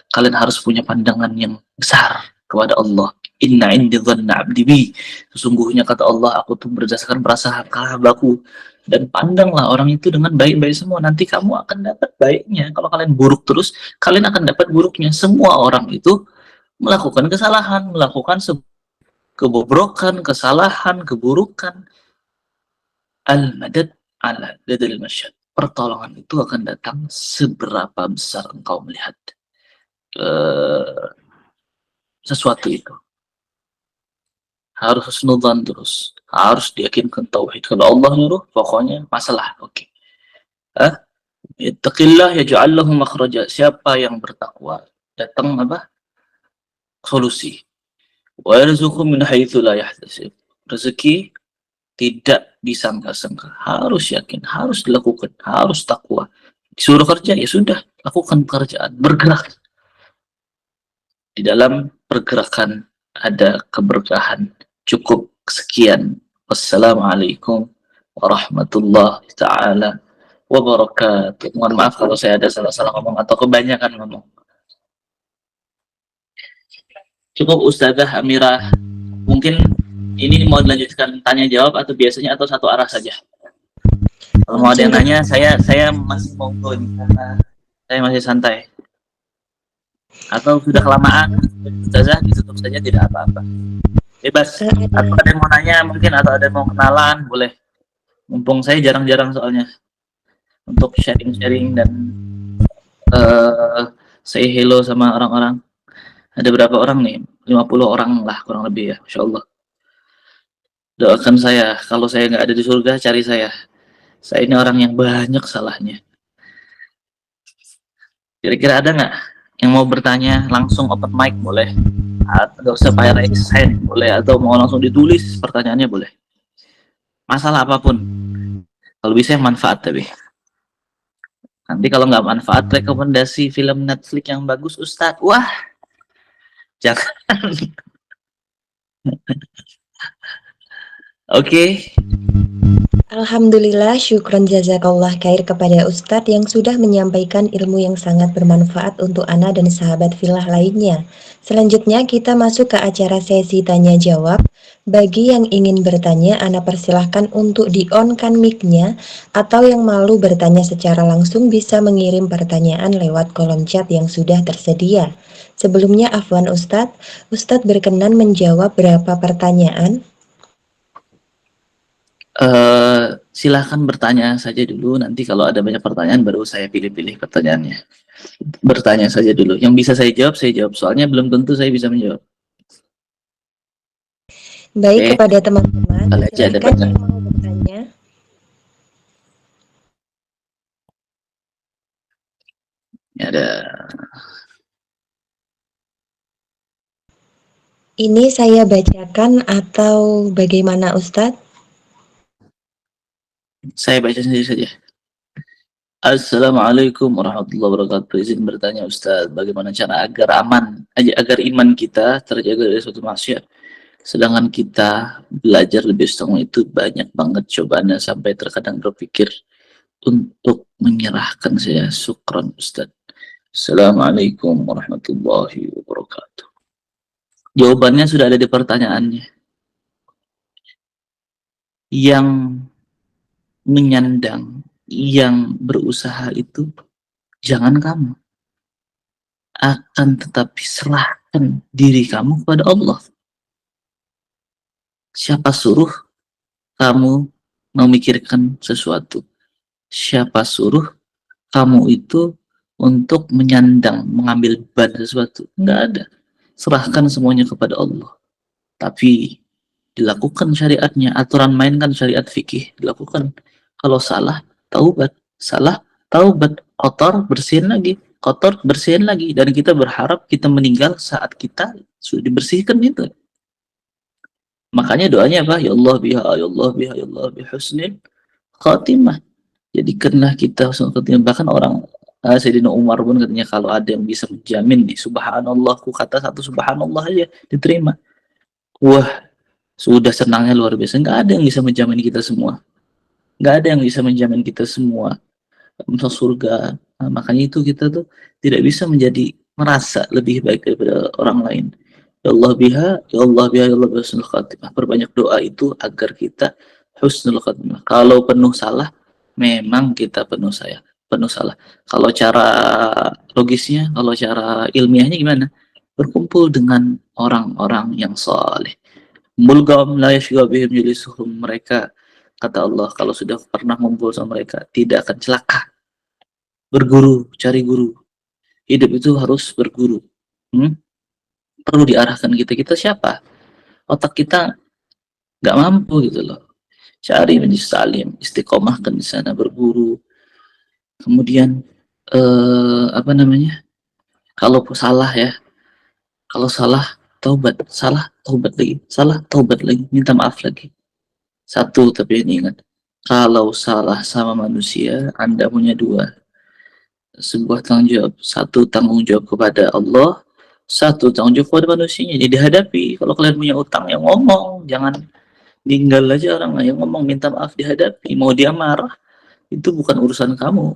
Kalian harus punya pandangan yang besar kepada Allah. Inna indi dhanna abdi bi. Sesungguhnya kata Allah, aku tuh berdasarkan prasangka hambaku. Dan pandanglah orang itu dengan baik-baik semua. Nanti kamu akan dapat baiknya. Kalau kalian buruk terus, kalian akan dapat buruknya. Semua orang itu melakukan kesalahan, melakukan kebobrokan, kesalahan, keburukan. Al-madad ala dadil masyad. Pertolongan itu akan datang seberapa besar engkau melihat sesuatu itu. harus husnudzan terus, harus diyakinkan tauhid. Kalau Allah nyuruh, pokoknya masalah, oke. Ah, ittaqillah yaj'al lahu makhraja. Siapa yang bertakwa, datang apa? Solusi. Wa yarzuqhu min haitsu la yahtasib. Rezeki tidak disangka-sangka. Harus yakin, harus dilakukan, harus takwa. Disuruh kerja, ya sudah, lakukan pekerjaan, bergerak. Di dalam pergerakan ada keberkahan. Cukup sekian. Wassalamualaikum warahmatullahi taala wabarakatuh. Mohon maaf kalau saya ada salah-salah ngomong atau kebanyakan ngomong. Cukup Ustazah Amirah. Mungkin ini mau dilanjutkan tanya jawab atau biasanya atau satu arah saja? Kalau mau ada yang nanya, saya masih mau ini karena saya masih santai. Atau sudah kelamaan, Ustazah ditutup saja, tidak apa-apa. Bebas. Atau ada yang mau nanya mungkin, atau ada yang mau kenalan, boleh. Mumpung saya jarang-jarang soalnya untuk sharing-sharing dan say hello sama orang-orang. Ada berapa orang nih? 50 orang lah kurang lebih ya, Masya Allah. Doakan saya, kalau saya nggak ada di surga, cari saya. Saya ini orang yang banyak salahnya. Kira-kira ada nggak yang mau bertanya langsung open mic boleh? Atau nggak usah pakai raise hand boleh, atau mau langsung ditulis pertanyaannya boleh. Masalah apapun. Kalau bisa yang manfaat tapi. Nanti kalau nggak manfaat, rekomendasi film Netflix yang bagus Ustadz. Wah, jangan. Oke. Alhamdulillah, syukron jazakallah khair kepada Ustadz yang sudah menyampaikan ilmu yang sangat bermanfaat untuk Ana dan sahabat filah lainnya. Selanjutnya kita masuk ke acara sesi tanya jawab. Bagi yang ingin bertanya, Ana persilahkan untuk di-on-kan mic-nya, atau yang malu bertanya secara langsung bisa mengirim pertanyaan lewat kolom chat yang sudah tersedia. Sebelumnya, afwan Ustadz, Ustadz berkenan menjawab berapa pertanyaan? Silahkan bertanya saja dulu. Nanti kalau ada banyak pertanyaan baru saya pilih-pilih pertanyaannya. Bertanya saja dulu. Yang bisa saya jawab, saya jawab. Soalnya belum tentu saya bisa menjawab. Baik, Oke. kepada teman-teman, Kalau aja ada silakan yang mau bertanya. Ya, ada. Ini saya bacakan atau bagaimana Ustadz? Saya baca sendiri saja. Assalamualaikum warahmatullahi wabarakatuh. Izin bertanya Ustaz, bagaimana cara agar aman, agar iman kita terjaga dari suatu maksiat? Sedangkan kita belajar lebih setengah itu banyak banget cobaannya sampai terkadang berpikir untuk menyerahkan saya. Syukran Ustaz. Assalamualaikum warahmatullahi wabarakatuh. Jawabannya sudah ada di pertanyaannya. Yang menyandang, yang berusaha itu jangan kamu. Akan tetapi serahkan diri kamu kepada Allah. Siapa suruh kamu memikirkan sesuatu? Siapa suruh kamu itu untuk menyandang, mengambil beban sesuatu? Enggak ada. Serahkan semuanya kepada Allah. Tapi dilakukan syariatnya, aturan mainkan syariat fikih, dilakukan. Kalau salah, taubat. Salah, taubat. Kotor, bersihin lagi. Kotor, bersihin lagi. Dan kita berharap kita meninggal saat kita sudah dibersihkan itu. Makanya doanya apa? Ya Allah biha, ya Allah biha, ya Allah biha husnil khatimah. Jadikanlah kita husnul khatimah. Bahkan orang Sayyidina Umar pun katanya kalau ada yang bisa menjamin nih, subhanallah, ku kata satu subhanallah aja diterima. Wah, sudah senangnya luar biasa. Nggak ada yang bisa menjamin kita semua. Nggak ada yang bisa menjamin kita semua masuk surga. Nah, makanya itu kita tuh tidak bisa menjadi merasa lebih baik daripada orang lain. Ya Allah biha, ya Allah biha, ya Allah biha husnul khatimah. Perbanyak doa itu agar kita husnul khatimah. Kalau penuh salah, memang kita penuh salah. Kalau cara logisnya, kalau cara ilmiahnya gimana? Berkumpul dengan orang-orang yang saleh. Mulgam la yashqa bihim julisuhum, mereka kata Allah kalau sudah pernah ngumpul sama mereka tidak akan celaka. Berguru, cari guru. Hidup itu harus berguru. Perlu diarahkan kita. Kita siapa? Otak kita nggak mampu gitu loh. Cari majelis salim, istiqomahkan di sana, berguru. Kemudian apa namanya? Kalau salah ya, kalau salah taubat lagi, salah taubat lagi, minta maaf lagi. Satu tapi ini ingat, kalau salah sama manusia, Anda punya dua, sebuah tanggung jawab. Satu tanggung jawab kepada Allah, satu tanggung jawab kepada manusianya. Jadi dihadapi. Kalau kalian punya utang ya ngomong, jangan tinggal aja orang yang ngomong, minta maaf, dihadapi. Mau dia marah, itu bukan urusan kamu.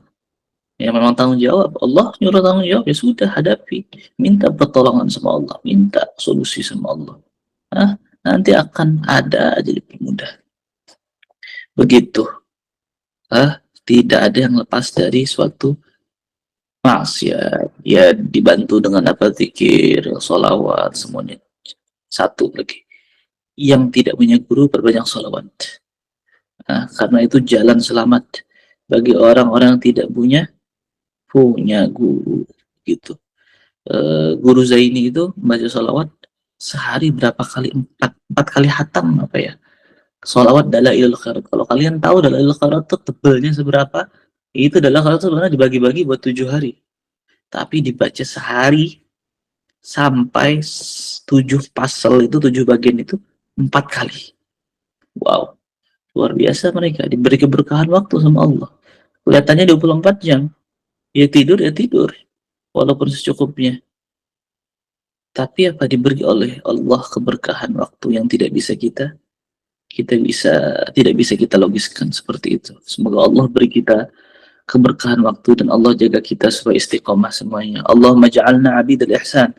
Ya memang tanggung jawab. Allah nyuruh tanggung jawab, ya sudah hadapi. Minta pertolongan sama Allah, minta solusi sama Allah. Nah, nanti akan ada aja dipermudah. Begitu. Tidak ada yang lepas dari suatu maksiat. Ya dibantu dengan apa, zikir, sholawat, semuanya. Satu lagi. Yang tidak punya guru, berbanyak sholawat. Nah, karena itu jalan selamat bagi orang-orang yang tidak punya guru gitu. Guru Zaini itu membaca sholawat sehari berapa kali, empat kali hatam apa ya, sholawat Dalailul Khairat. Kalau kalian tahu Dalailul Khairat itu tebalnya seberapa, itu Dalailul Khairat sebenarnya dibagi-bagi buat 7 hari, tapi dibaca sehari sampai 7 pasal itu, 7 bagian itu 4 kali. Wow, luar biasa, mereka diberi keberkahan waktu sama Allah. Kelihatannya 24 jam, ya tidur walaupun secukupnya. Tapi apa, diberi oleh Allah keberkahan waktu yang tidak bisa kita logiskan seperti itu. Semoga Allah beri kita keberkahan waktu dan Allah jaga kita supaya istiqomah semuanya. Allahumma ja'alna abidal ihsan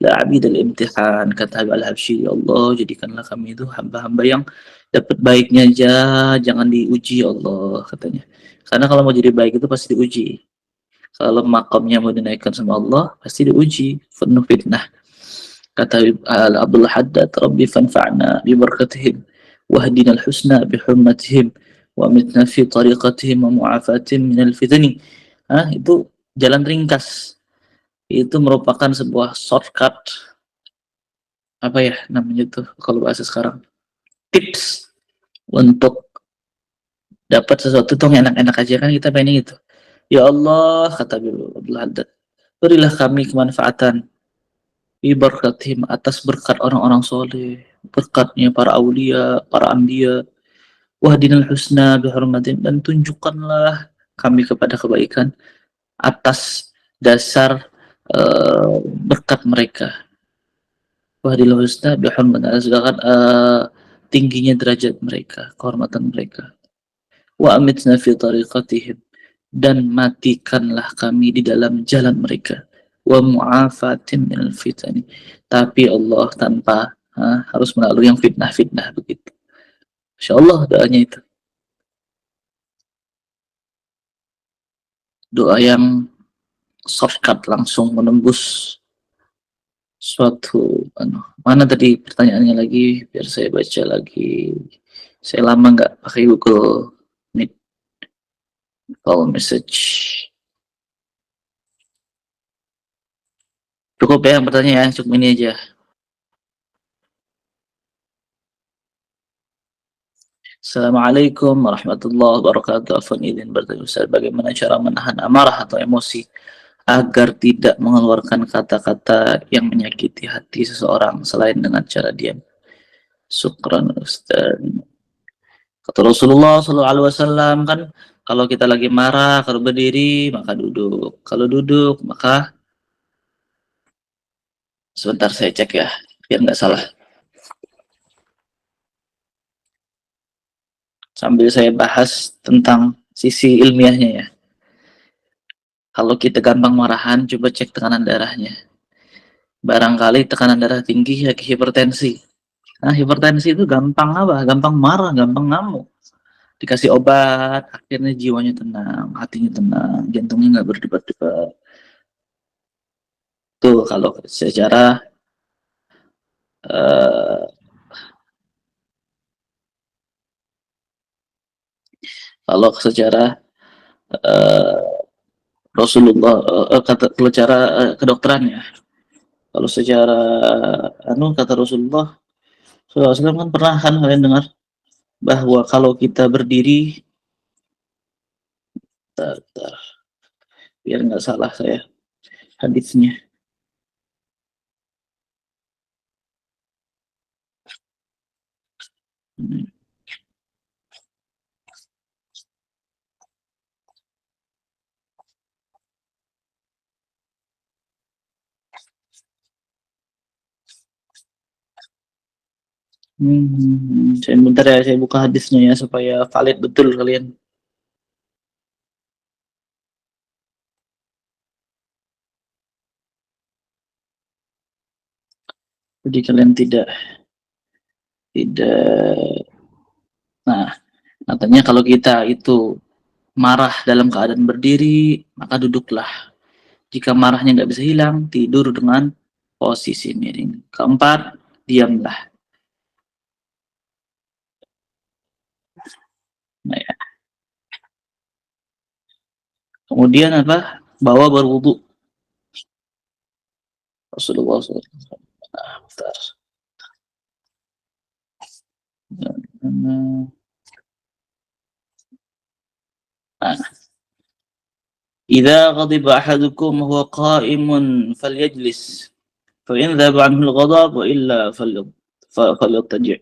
la abidal imtihan, kata Habib Al-Habsyi. Ya Allah, jadikanlah kami itu hamba-hamba yang dapat baiknya aja, jangan diuji ya Allah, katanya. Karena kalau mau jadi baik itu pasti diuji. Kalau makamnya mau dinaikkan sama Allah, pasti diuji, penuh fitnah. Kata Abdullah Haddad, Rabbi fanfa'na bi barakatihim wahdina al-husna bi hurmatihim wa mitna fi tariqatihim wa mu'afatihim minal fitani. Itu jalan ringkas. Itu merupakan sebuah shortcut, apa ya namanya tuh kalau bahasa sekarang, tips untuk dapat sesuatu tuh enak-enak aja kan, kita pengen gitu. Ya Allah, kata Abdullah Haddad, berilah kami kemanfaatan ibaratihim, atas berkat orang-orang soleh, berkatnya para aulia, para anbiya, wahdinal husna bihormatin, dan tunjukkanlah kami kepada kebaikan atas dasar berkat mereka. Wahdinal husna bihormatin, sedangkan tingginya derajat mereka, kehormatan mereka. Wa amitna fi tariqatihim, dan matikanlah kami di dalam jalan mereka. Wa mu'afatin minal fitani, tapi Allah tanpa harus melalui yang fitnah-fitnah begitu. Insya Allah doanya itu doa yang shortcut, langsung menembus suatu mana tadi pertanyaannya lagi, biar saya baca lagi. Saya lama nggak pakai Google Meet call message. Cukup ya yang pertanyaan, cukup ini aja. Assalamualaikum warahmatullahi wabarakatuh. Afwan izin bertanya Ustaz, bagaimana cara menahan amarah atau emosi agar tidak mengeluarkan kata-kata yang menyakiti hati seseorang selain dengan cara diam? Syukran Ustaz. Kata Rasulullah SAW kan, kalau kita lagi marah, kalau berdiri maka duduk, kalau duduk maka, sebentar saya cek ya biar nggak salah sambil saya bahas tentang sisi ilmiahnya ya. Kalau kita gampang marahan, coba cek tekanan darahnya. Barangkali tekanan darah tinggi ya hipertensi. Nah, hipertensi itu gampang apa? Gampang marah, gampang ngamuk. Dikasih obat, akhirnya jiwanya tenang, hatinya tenang, jantungnya nggak berdebar-debar. Tuh kalau secara kalau secara Rasulullah kalau cara kedokteran ya. Kalau secara kata Rasulullah, SAW kan pernah kan kalian dengar bahwa kalau kita berdiri, tar, tar, biar nggak salah saya hadisnya. Saya bentar ya, saya buka hadisnya ya supaya valid betul kalian. Jadi kalian tidak. Nah, katanya kalau kita itu marah dalam keadaan berdiri, maka duduklah. Jika marahnya nggak bisa hilang, tidur dengan posisi miring. Keempat, diamlah. Nah, ya. Kemudian apa? Bawa berwudu. Rasulullah SAW. Bentar. Nah, إذا غضب أحدكم وهو قائم فليجلس فإن ذهب عنه الغضب وإلا فليضطجع.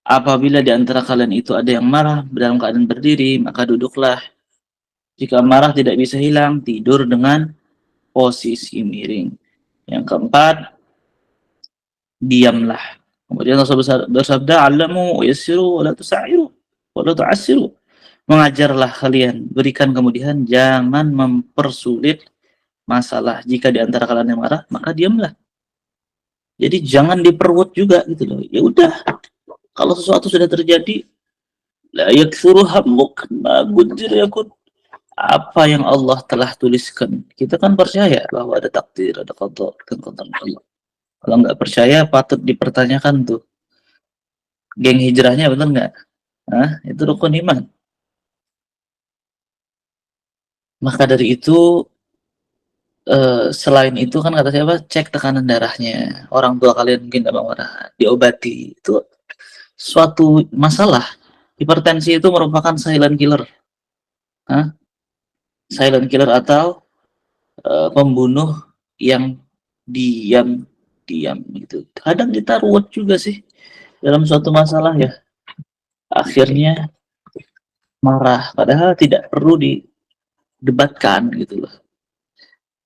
Apabila di antara kalian itu ada yang marah dalam keadaan berdiri, maka duduklah. Jika marah tidak bisa hilang, tidur dengan posisi miring. Yang keempat, diamlah. Kemudian Rasulullah bersabda, "Alamu yassiru wa la tusa'iru wa la tu'assiru." Mengajarlah kalian, berikan kemudian, jangan mempersulit masalah. Jika di antara kalian yang marah, maka diamlah. Jadi jangan diperbuat juga gitu loh. Ya udah, kalau sesuatu sudah terjadi, la yaktsuru hammuk ma qaddara yakun. Apa yang Allah telah tuliskan. Kita kan percaya bahwa ada takdir, ada qada dan qadar Allah. Kalau nggak percaya, patut dipertanyakan tuh. Geng hijrahnya benar nggak? Hah? Itu rukun iman. Maka dari itu, selain itu kan kata siapa? Cek tekanan darahnya. Orang tua kalian mungkin nggak marah, diobati. Itu suatu masalah. Hipertensi itu merupakan silent killer. Hah? Silent killer atau pembunuh yang diam gitu. Kadang kita ruwet juga sih dalam suatu masalah ya. Akhirnya marah, padahal tidak perlu didebatkan gitu loh.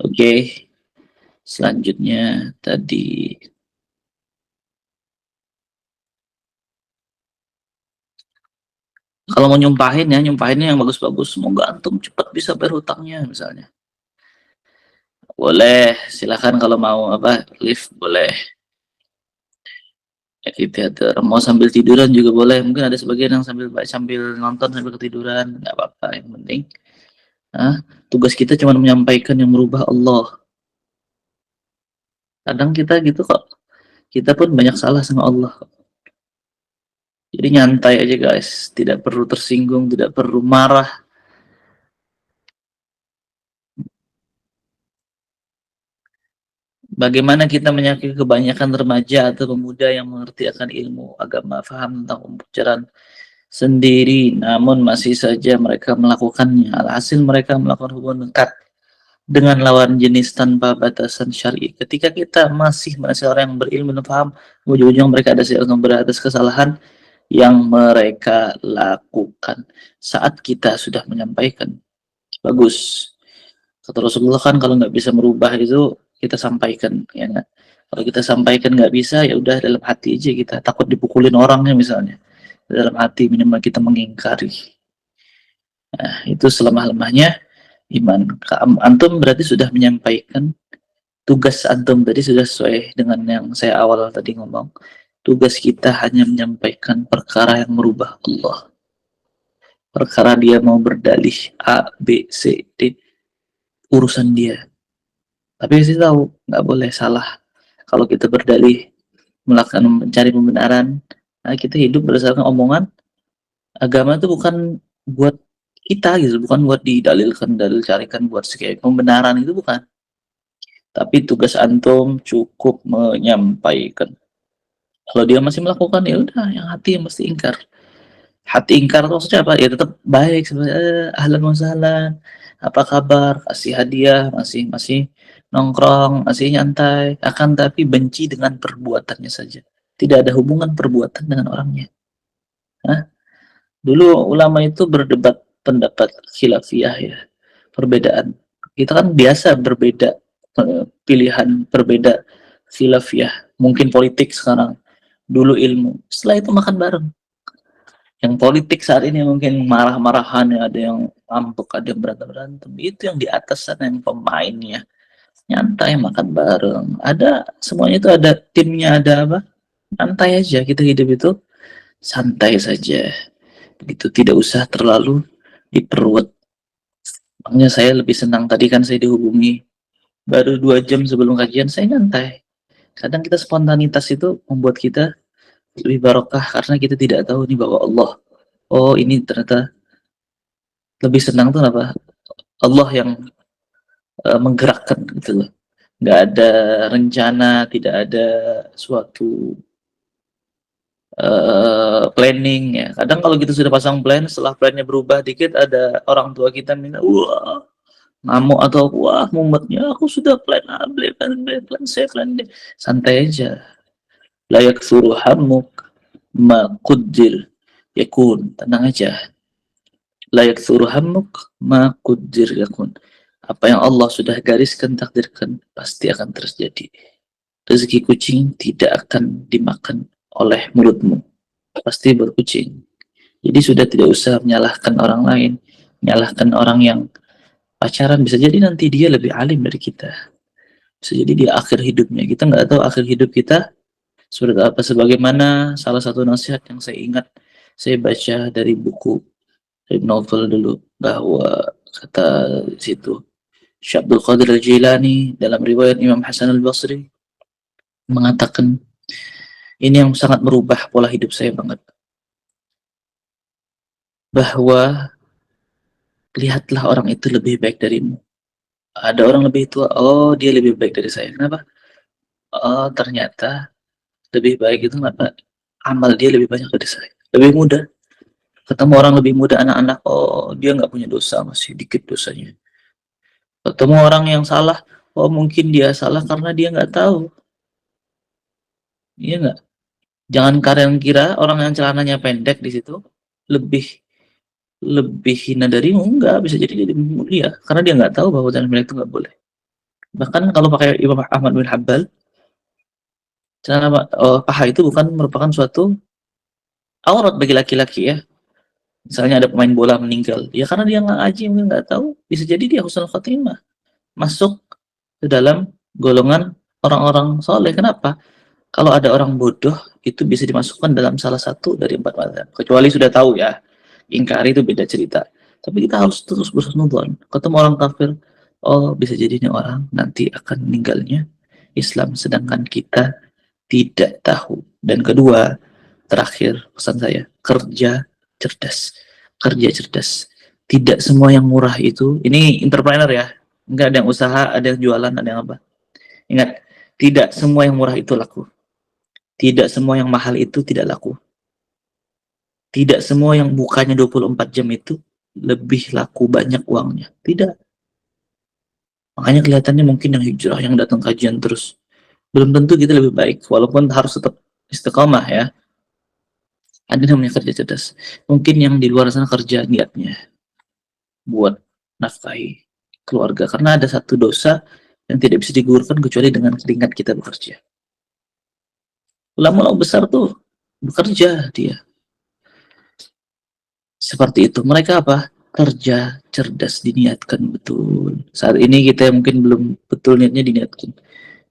Oke, selanjutnya tadi kalau mau nyumpahin ya, nyumpahinnya yang bagus-bagus. Semoga antum cepat bisa bayar hutangnya misalnya. Boleh, silakan kalau mau apa lift boleh. Amphitheater mau sambil tiduran juga boleh, mungkin ada sebagian yang sambil nonton sambil ketiduran, nggak apa-apa, yang penting tugas kita cuma menyampaikan yang merubah Allah. Kadang kita gitu kok, kita pun banyak salah sama Allah, jadi nyantai aja guys, tidak perlu tersinggung, tidak perlu marah. Bagaimana kita menyakiti kebanyakan remaja atau pemuda yang mengerti akan ilmu agama, faham tentang pembelajaran sendiri, namun masih saja mereka melakukannya. Alhasil mereka melakukan hubungan dekat dengan lawan jenis tanpa batasan syar'i. Ketika kita masih menasihati orang yang berilmu dan paham, ujung-ujung mereka ada atas kesalahan yang mereka lakukan. Saat kita sudah menyampaikan, bagus. Kata Rasulullah kan kalau nggak bisa merubah itu kita sampaikan, ya nggak? Kalau kita sampaikan nggak bisa, ya udah dalam hati aja kita. Takut dipukulin orangnya misalnya, dalam hati minimal kita mengingkari. Nah, itu selemah-lemahnya iman. Antum berarti sudah menyampaikan tugas antum tadi, sudah sesuai dengan yang saya awal tadi ngomong. Tugas kita hanya menyampaikan perkara yang merubah Allah. Perkara dia mau berdalih A, B, C, D, urusan dia. Tapi saya tahu nggak boleh salah. Kalau kita berdalih melakukan mencari pembenaran, nah kita hidup berdasarkan omongan agama itu bukan buat kita gitu, bukan buat didalilkan, dalil carikan buat sebagai pembenaran, itu bukan. Tapi tugas antum cukup menyampaikan. Kalau dia masih melakukan, ya udah, yang hati yang mesti ingkar. Hati ingkar itu maksudnya apa? Ya tetap baik sebenarnya, ahlan wa sahlan, apa kabar, kasih hadiah, masih masih nongkrong, masih nyantai, akan tapi benci dengan perbuatannya saja. Tidak ada hubungan perbuatan dengan orangnya. Nah, dulu ulama itu berdebat pendapat khilafiyah ya, perbedaan. Kita kan biasa berbeda, pilihan berbeda khilafiyah. Mungkin politik sekarang, dulu ilmu. Setelah itu makan bareng. Yang politik saat ini mungkin marah-marahan, ya, ada yang ngambek, ada yang berantem-berantem. Itu yang di atas sana, yang pemainnya nyantai makan bareng. Ada semuanya, itu ada timnya, ada apa? Santai aja kita hidup itu, santai saja. Begitu, tidak usah terlalu diperut. Makanya saya lebih senang, tadi kan saya dihubungi baru 2 jam sebelum kajian, saya nyantai. Kadang kita spontanitas itu membuat kita lebih barokah, karena kita tidak tahu nih bahwa Allah, oh ini ternyata lebih senang tuh apa? Allah yang menggerakkan gitu loh. Nggak ada rencana, tidak ada suatu planning ya. Kadang kalau kita sudah pasang plan, setelah plannya berubah dikit, ada orang tua kita minta, wah, ngamuk atau wah, mumetnya, aku sudah plan A, plan B, plan C, plan D. Santai aja. Layak suruh hamuk, ma quddir yakun. Tenang aja. Layak suruh hamuk, ma quddir yakun. Apa yang Allah sudah gariskan, takdirkan, pasti akan terjadi. Rezeki kucing tidak akan dimakan oleh mulutmu, pasti berkucing. Jadi sudah tidak usah menyalahkan orang lain, menyalahkan orang yang pacaran. Bisa jadi nanti dia lebih alim dari kita. Bisa jadi di akhir hidupnya, kita nggak tahu akhir hidup kita seperti apa. Sebagaimana salah satu nasihat yang saya ingat, saya baca dari buku, dari novel dulu, bahwa kata situ Syekh Abdul Qadir Al-Jilani dalam riwayat Imam Hasan Al-Basri mengatakan, ini yang sangat merubah pola hidup saya banget, bahwa lihatlah orang itu lebih baik darimu. Ada orang lebih tua, oh dia lebih baik dari saya. Kenapa? Oh ternyata lebih baik itu kenapa? Amal dia lebih banyak dari saya. Lebih muda. Ketemu orang lebih muda, anak-anak, oh dia nggak punya dosa, masih dikit dosanya. Ketemu orang yang salah, oh mungkin dia salah karena dia nggak tahu. Iya nggak? Jangan kalian kira orang yang celananya pendek di situ lebih lebih hina darimu. Enggak, bisa jadi dia lebih mulia karena dia nggak tahu bahwa celana pendek itu nggak boleh. Bahkan kalau pakai Imam Ahmad bin Hambal, celana paha itu bukan merupakan suatu aurat bagi laki-laki ya. Misalnya ada pemain bola meninggal, ya karena dia nggak ngaji, mungkin nggak tahu, bisa jadi dia husnul khotimah, masuk ke dalam golongan orang-orang soleh. Kenapa? Kalau ada orang bodoh, itu bisa dimasukkan dalam salah satu dari 4 mazhab. Kecuali sudah tahu ya, ingkari itu beda cerita. Tapi kita harus terus berhusnudzon. Ketemu orang kafir, oh bisa jadi ini orang nanti akan meninggalnya Islam, sedangkan kita tidak tahu. Dan kedua, terakhir pesan saya, kerja cerdas. Kerja cerdas. Tidak semua yang murah itu, ini entrepreneur ya, enggak, ada yang usaha, ada yang jualan, ada yang apa. Ingat, tidak semua yang murah itu laku. Tidak semua yang mahal itu tidak laku. Tidak semua yang bukanya 24 jam itu lebih laku banyak uangnya. Tidak. Makanya kelihatannya mungkin yang hijrah, yang datang kajian terus, belum tentu kita lebih baik, walaupun harus tetap istiqomah ya. Ada namanya kerja cerdas. Mungkin yang di luar sana kerja niatnya buat nafkahi keluarga, karena ada satu dosa yang tidak bisa digugurkan kecuali dengan keringat kita bekerja. Ulama-ulama besar tuh bekerja dia. Seperti itu. Mereka apa? Kerja cerdas, diniatkan betul. Saat ini kita mungkin belum betul niatnya diniatkan.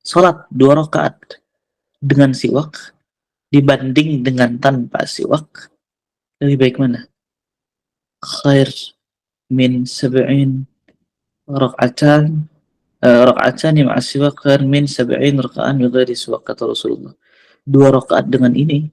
Sholat 2 rakaat dengan siwak dibanding dengan tanpa siwak, lebih baik mana? Khair min sab'in raka'atan raka'atan ma'a siwak khair min sab'in raka'an bighairi siwak, kata Rasulullah. 2 rakaat dengan ini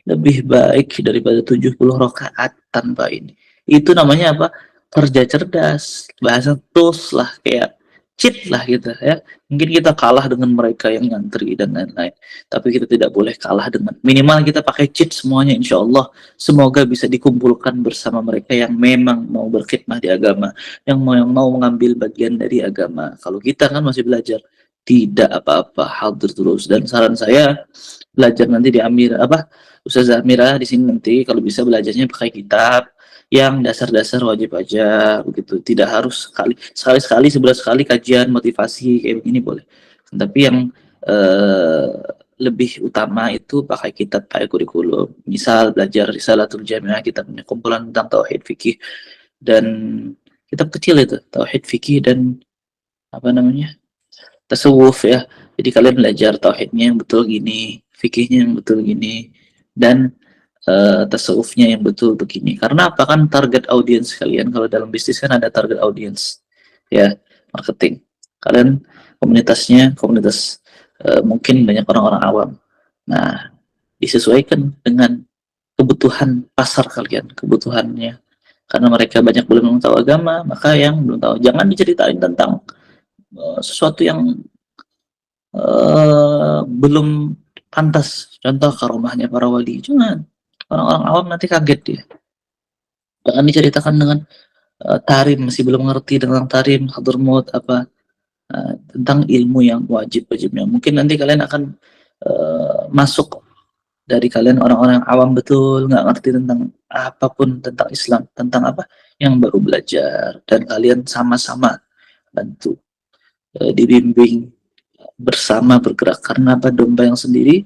lebih baik daripada 70 rakaat tanpa ini. Itu namanya apa? Kerja cerdas. Bahasa tools lah, kayak cheat lah gitu ya. Mungkin kita kalah dengan mereka yang ngantri dan lain-lain, tapi kita tidak boleh kalah dengan, minimal kita pakai cheat semuanya, insya Allah semoga bisa dikumpulkan bersama mereka yang memang mau berkhidmah di agama, yang mau mengambil bagian dari agama. Kalau kita kan masih belajar, tidak apa-apa, hadir terus. Dan saran saya, belajar nanti di Ustazah Amira di sini nanti kalau bisa belajarnya pakai kitab yang dasar-dasar wajib aja begitu, tidak harus sekali-sekali sebulan sekali kajian motivasi kayak begini boleh, tapi yang eh, lebih utama itu pakai kitab, pakai kurikulum, misal belajar Risalatul Jami'ah, kita punya kumpulan tentang tauhid fikih, dan kitab kecil itu tauhid fikih dan apa namanya, tasawuf ya. Jadi kalian belajar tauhidnya yang betul gini, fikihnya yang betul gini, dan tasawufnya yang betul begini. Karena apa, kan target audiens kalian kalau dalam bisnis kan ada target audiens ya, marketing. Kalian komunitasnya komunitas mungkin banyak orang-orang awam. Nah, disesuaikan dengan kebutuhan pasar kalian, kebutuhannya. Karena mereka banyak belum tahu agama, maka yang belum tahu jangan diceritain tentang sesuatu yang belum pantas. Contoh karomahnya para wali, jangan, orang-orang awam nanti kaget dia. Jangan diceritakan dengan tarim, masih belum ngerti tentang tarim, hadramaut apa, tentang ilmu yang wajibnya. Mungkin nanti kalian akan masuk dari kalian orang-orang yang awam betul, nggak ngerti tentang apapun tentang Islam, tentang apa yang baru belajar, dan kalian sama-sama bantu dibimbing bersama bergerak. Karena apa, domba yang sendiri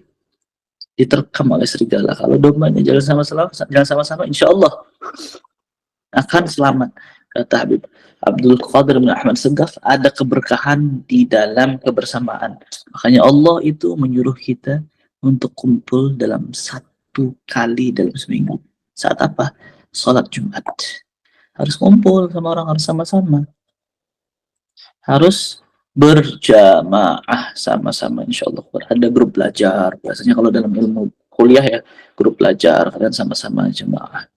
diterkam oleh serigala. Kalau dombanya jalan sama-sama, insya Allah akan selamat. Kata Habib Abdul Qadir bin Ahmad Segaf, ada keberkahan di dalam kebersamaan. Makanya Allah itu menyuruh kita untuk kumpul dalam satu kali dalam seminggu. Saat apa? Sholat Jumat. Harus kumpul sama orang, harus sama-sama. Harus berjamaah sama-sama, insya Allah. Ada grup belajar. Biasanya kalau dalam ilmu kuliah ya, grup belajar, kalian sama-sama jamaah.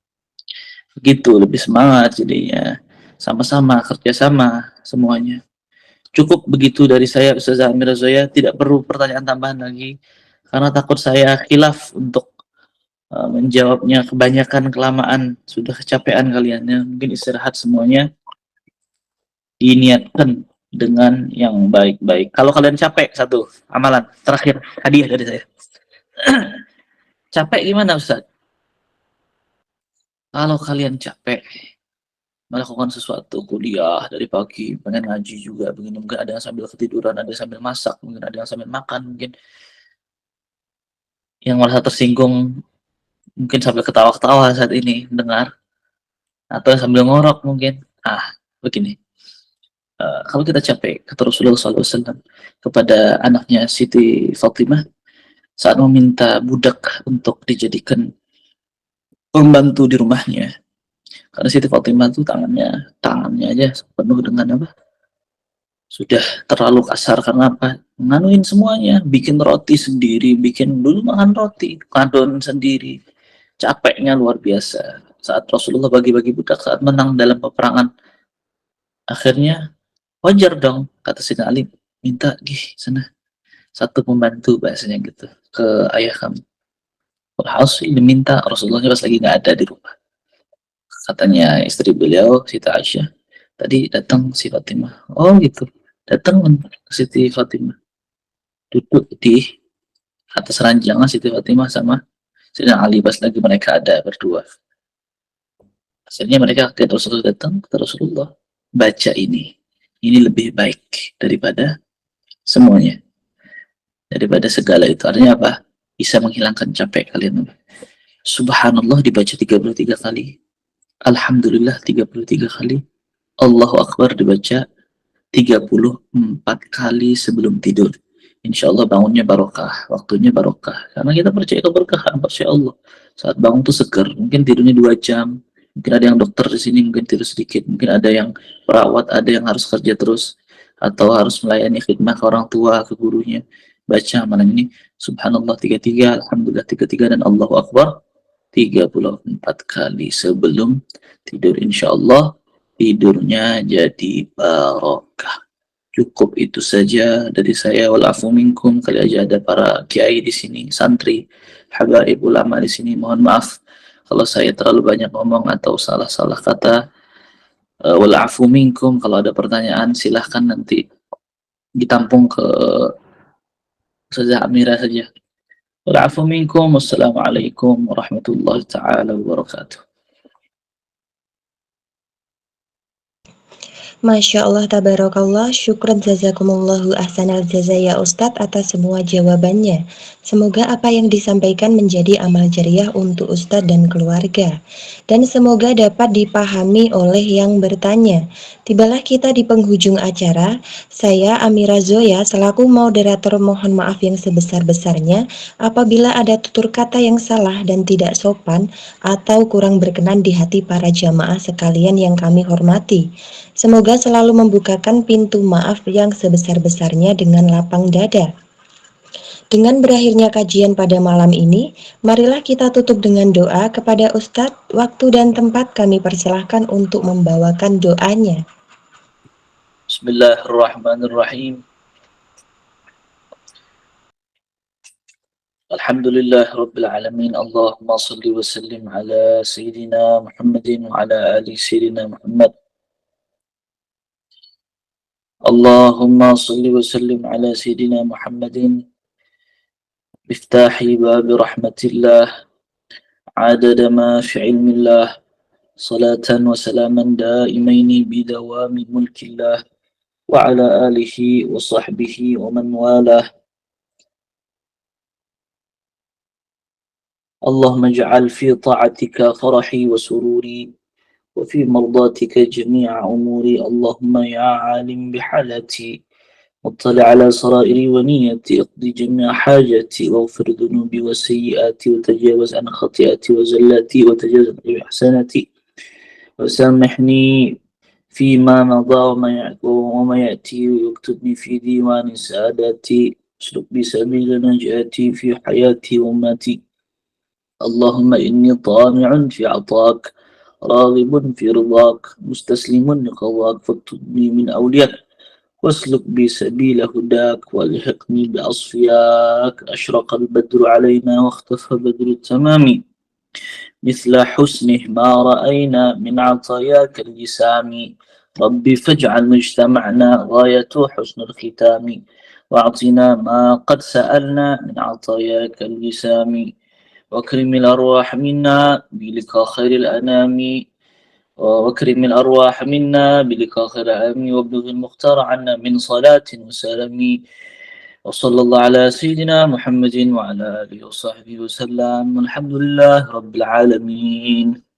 Begitu, lebih semangat jadinya. Sama-sama, kerjasama semuanya. Cukup begitu dari saya, Ustazah Amira Zoya. Tidak perlu pertanyaan tambahan lagi, karena takut saya khilaf untuk menjawabnya. Kebanyakan kelamaan, sudah kecapean kalian ya. Mungkin istirahat semuanya. Diniatkan dengan yang baik-baik. Kalau kalian capek, satu amalan terakhir, hadiah dari saya. Capek gimana Ustaz? Kalau kalian capek melakukan sesuatu, kuliah dari pagi, pengen ngaji juga, begini, mungkin ada yang sambil ketiduran, ada yang sambil masak, mungkin ada yang sambil makan, mungkin yang merasa tersinggung, mungkin sambil ketawa-ketawa saat ini dengar, atau yang sambil ngorok mungkin. Begini, kalau kita capek, kata Rasulullah SAW kepada anaknya Siti Fatimah saat meminta budak untuk dijadikan pembantu di rumahnya. Karena Siti Fatimah itu tangannya aja penuh dengan apa? Sudah terlalu kasar. Karena apa? Nganuin semuanya, bikin roti sendiri, bikin dulu makan roti, ngadon sendiri. Capeknya luar biasa. Saat Rasulullah bagi-bagi budak saat menang dalam peperangan, akhirnya wajar dong, kata Sayyidina Ali, minta sana satu pembantu, bahasanya gitu, ke ayah kamu. Walhasil diminta, Rasulullah pas lagi nggak ada di rumah. Katanya istri beliau, Siti Aisyah, tadi datang si Fatimah. Oh gitu, datang ke Siti Fatimah, duduk di atas ranjangan Siti Fatimah sama Sayyidina Ali pas lagi mereka ada berdua. Akhirnya mereka ke Rasulullah, datang ke Rasulullah, baca ini lebih baik daripada semuanya, daripada segala itu. Artinya apa? Bisa menghilangkan capek kalian. Subhanallah dibaca 33 kali, Alhamdulillah 33 kali, Allahu Akbar dibaca 34 kali sebelum tidur. Insya Allah bangunnya barokah, waktunya barokah. Karena kita percaya keberkahan, percaya Allah. Saat bangun tuh segar, mungkin tidurnya 2 jam. Mungkin ada yang dokter di sini, mungkin tidur sedikit. Mungkin ada yang perawat, ada yang harus kerja terus. Atau harus melayani khidmat ke orang tua, ke gurunya. Baca malam ini, Subhanallah 33, Alhamdulillah 33, dan Allahu Akbar 34 kali sebelum tidur. Insya Allah tidurnya jadi barokah. Cukup itu saja dari saya. Walafu minkum, kali aja ada para kiai di sini, santri, habaib ulama di sini. Mohon maaf kalau saya terlalu banyak ngomong atau salah-salah kata. Walafu minkum, kalau ada pertanyaan silahkan nanti ditampung ke Ustazah Amira saja. Walafu minkum. Wassalamualaikum warahmatullahi taala wabarakatuh. Masya Allah, tabarakallah, syukran jazakumullahu ahsanal jaza ya Ustadz atas semua jawabannya. Semoga apa yang disampaikan menjadi amal jariah untuk Ustadz dan keluarga. Dan semoga dapat dipahami oleh yang bertanya. Tibalah kita di penghujung acara. Saya Amira Zoya selaku moderator mohon maaf yang sebesar-besarnya apabila ada tutur kata yang salah dan tidak sopan atau kurang berkenan di hati para jamaah sekalian yang kami hormati. Semoga selalu membukakan pintu maaf yang sebesar-besarnya dengan lapang dada. Dengan berakhirnya kajian pada malam ini, marilah kita tutup dengan doa kepada Ustadz. Waktu dan tempat kami persilahkan untuk membawakan doanya. Bismillahirrahmanirrahim. Alhamdulillah Rabbil Alamin. Allahumma salli wa sallim ala Sayyidina Muhammadin wa ala ali Sayyidina Muhammad. Allahumma salli wa sallim ala Sayyidina Muhammadin miftahi babi rahmatillah adada ma fi ilmillah salatan wa salaman daimaini bidawami mulkillah wa ala alihi wa sahbihi wa man walah. اللهم اجعل في طاعتك فرحي وسروري وفي مرضاتك جميع أموري. اللهم يا عالم بحالتي واطلع على سرائري ونيتي، اقضي جميع حاجتي واغفر ذنوبي وسيئاتي وتجاوز عن خطيئتي وزلاتي وتجاوز عن إحساناتي وسامحني فيما مضى وما يأتي واكتبني في ديوان سعادتي، اسلك بي سبيل نجاتي في حياتي وماتي. اللهم إني طامع في عطاك راغب في رضاك مستسلم لقضاك، فاكتبني من أولياك واسلك بي سبيل هداك والحقني بأصفياك. أشرق البدر علينا واختفى بدر التمام مثل حسنه ما رأينا من عطاياك الجسام. ربي فاجعل مجتمعنا غاية حسن الختام، واعطنا ما قد سألنا من عطاياك الجسام. واكرم الأرواح منا بلقاء خير الأنام، واكرم الأرواح منا بلقاء خير الأنام، وابلغ المختار عنا من صلاة وسلام. وصلى الله على سيدنا محمد وعلى آله وصحبه وسلم، والحمد لله رب العالمين.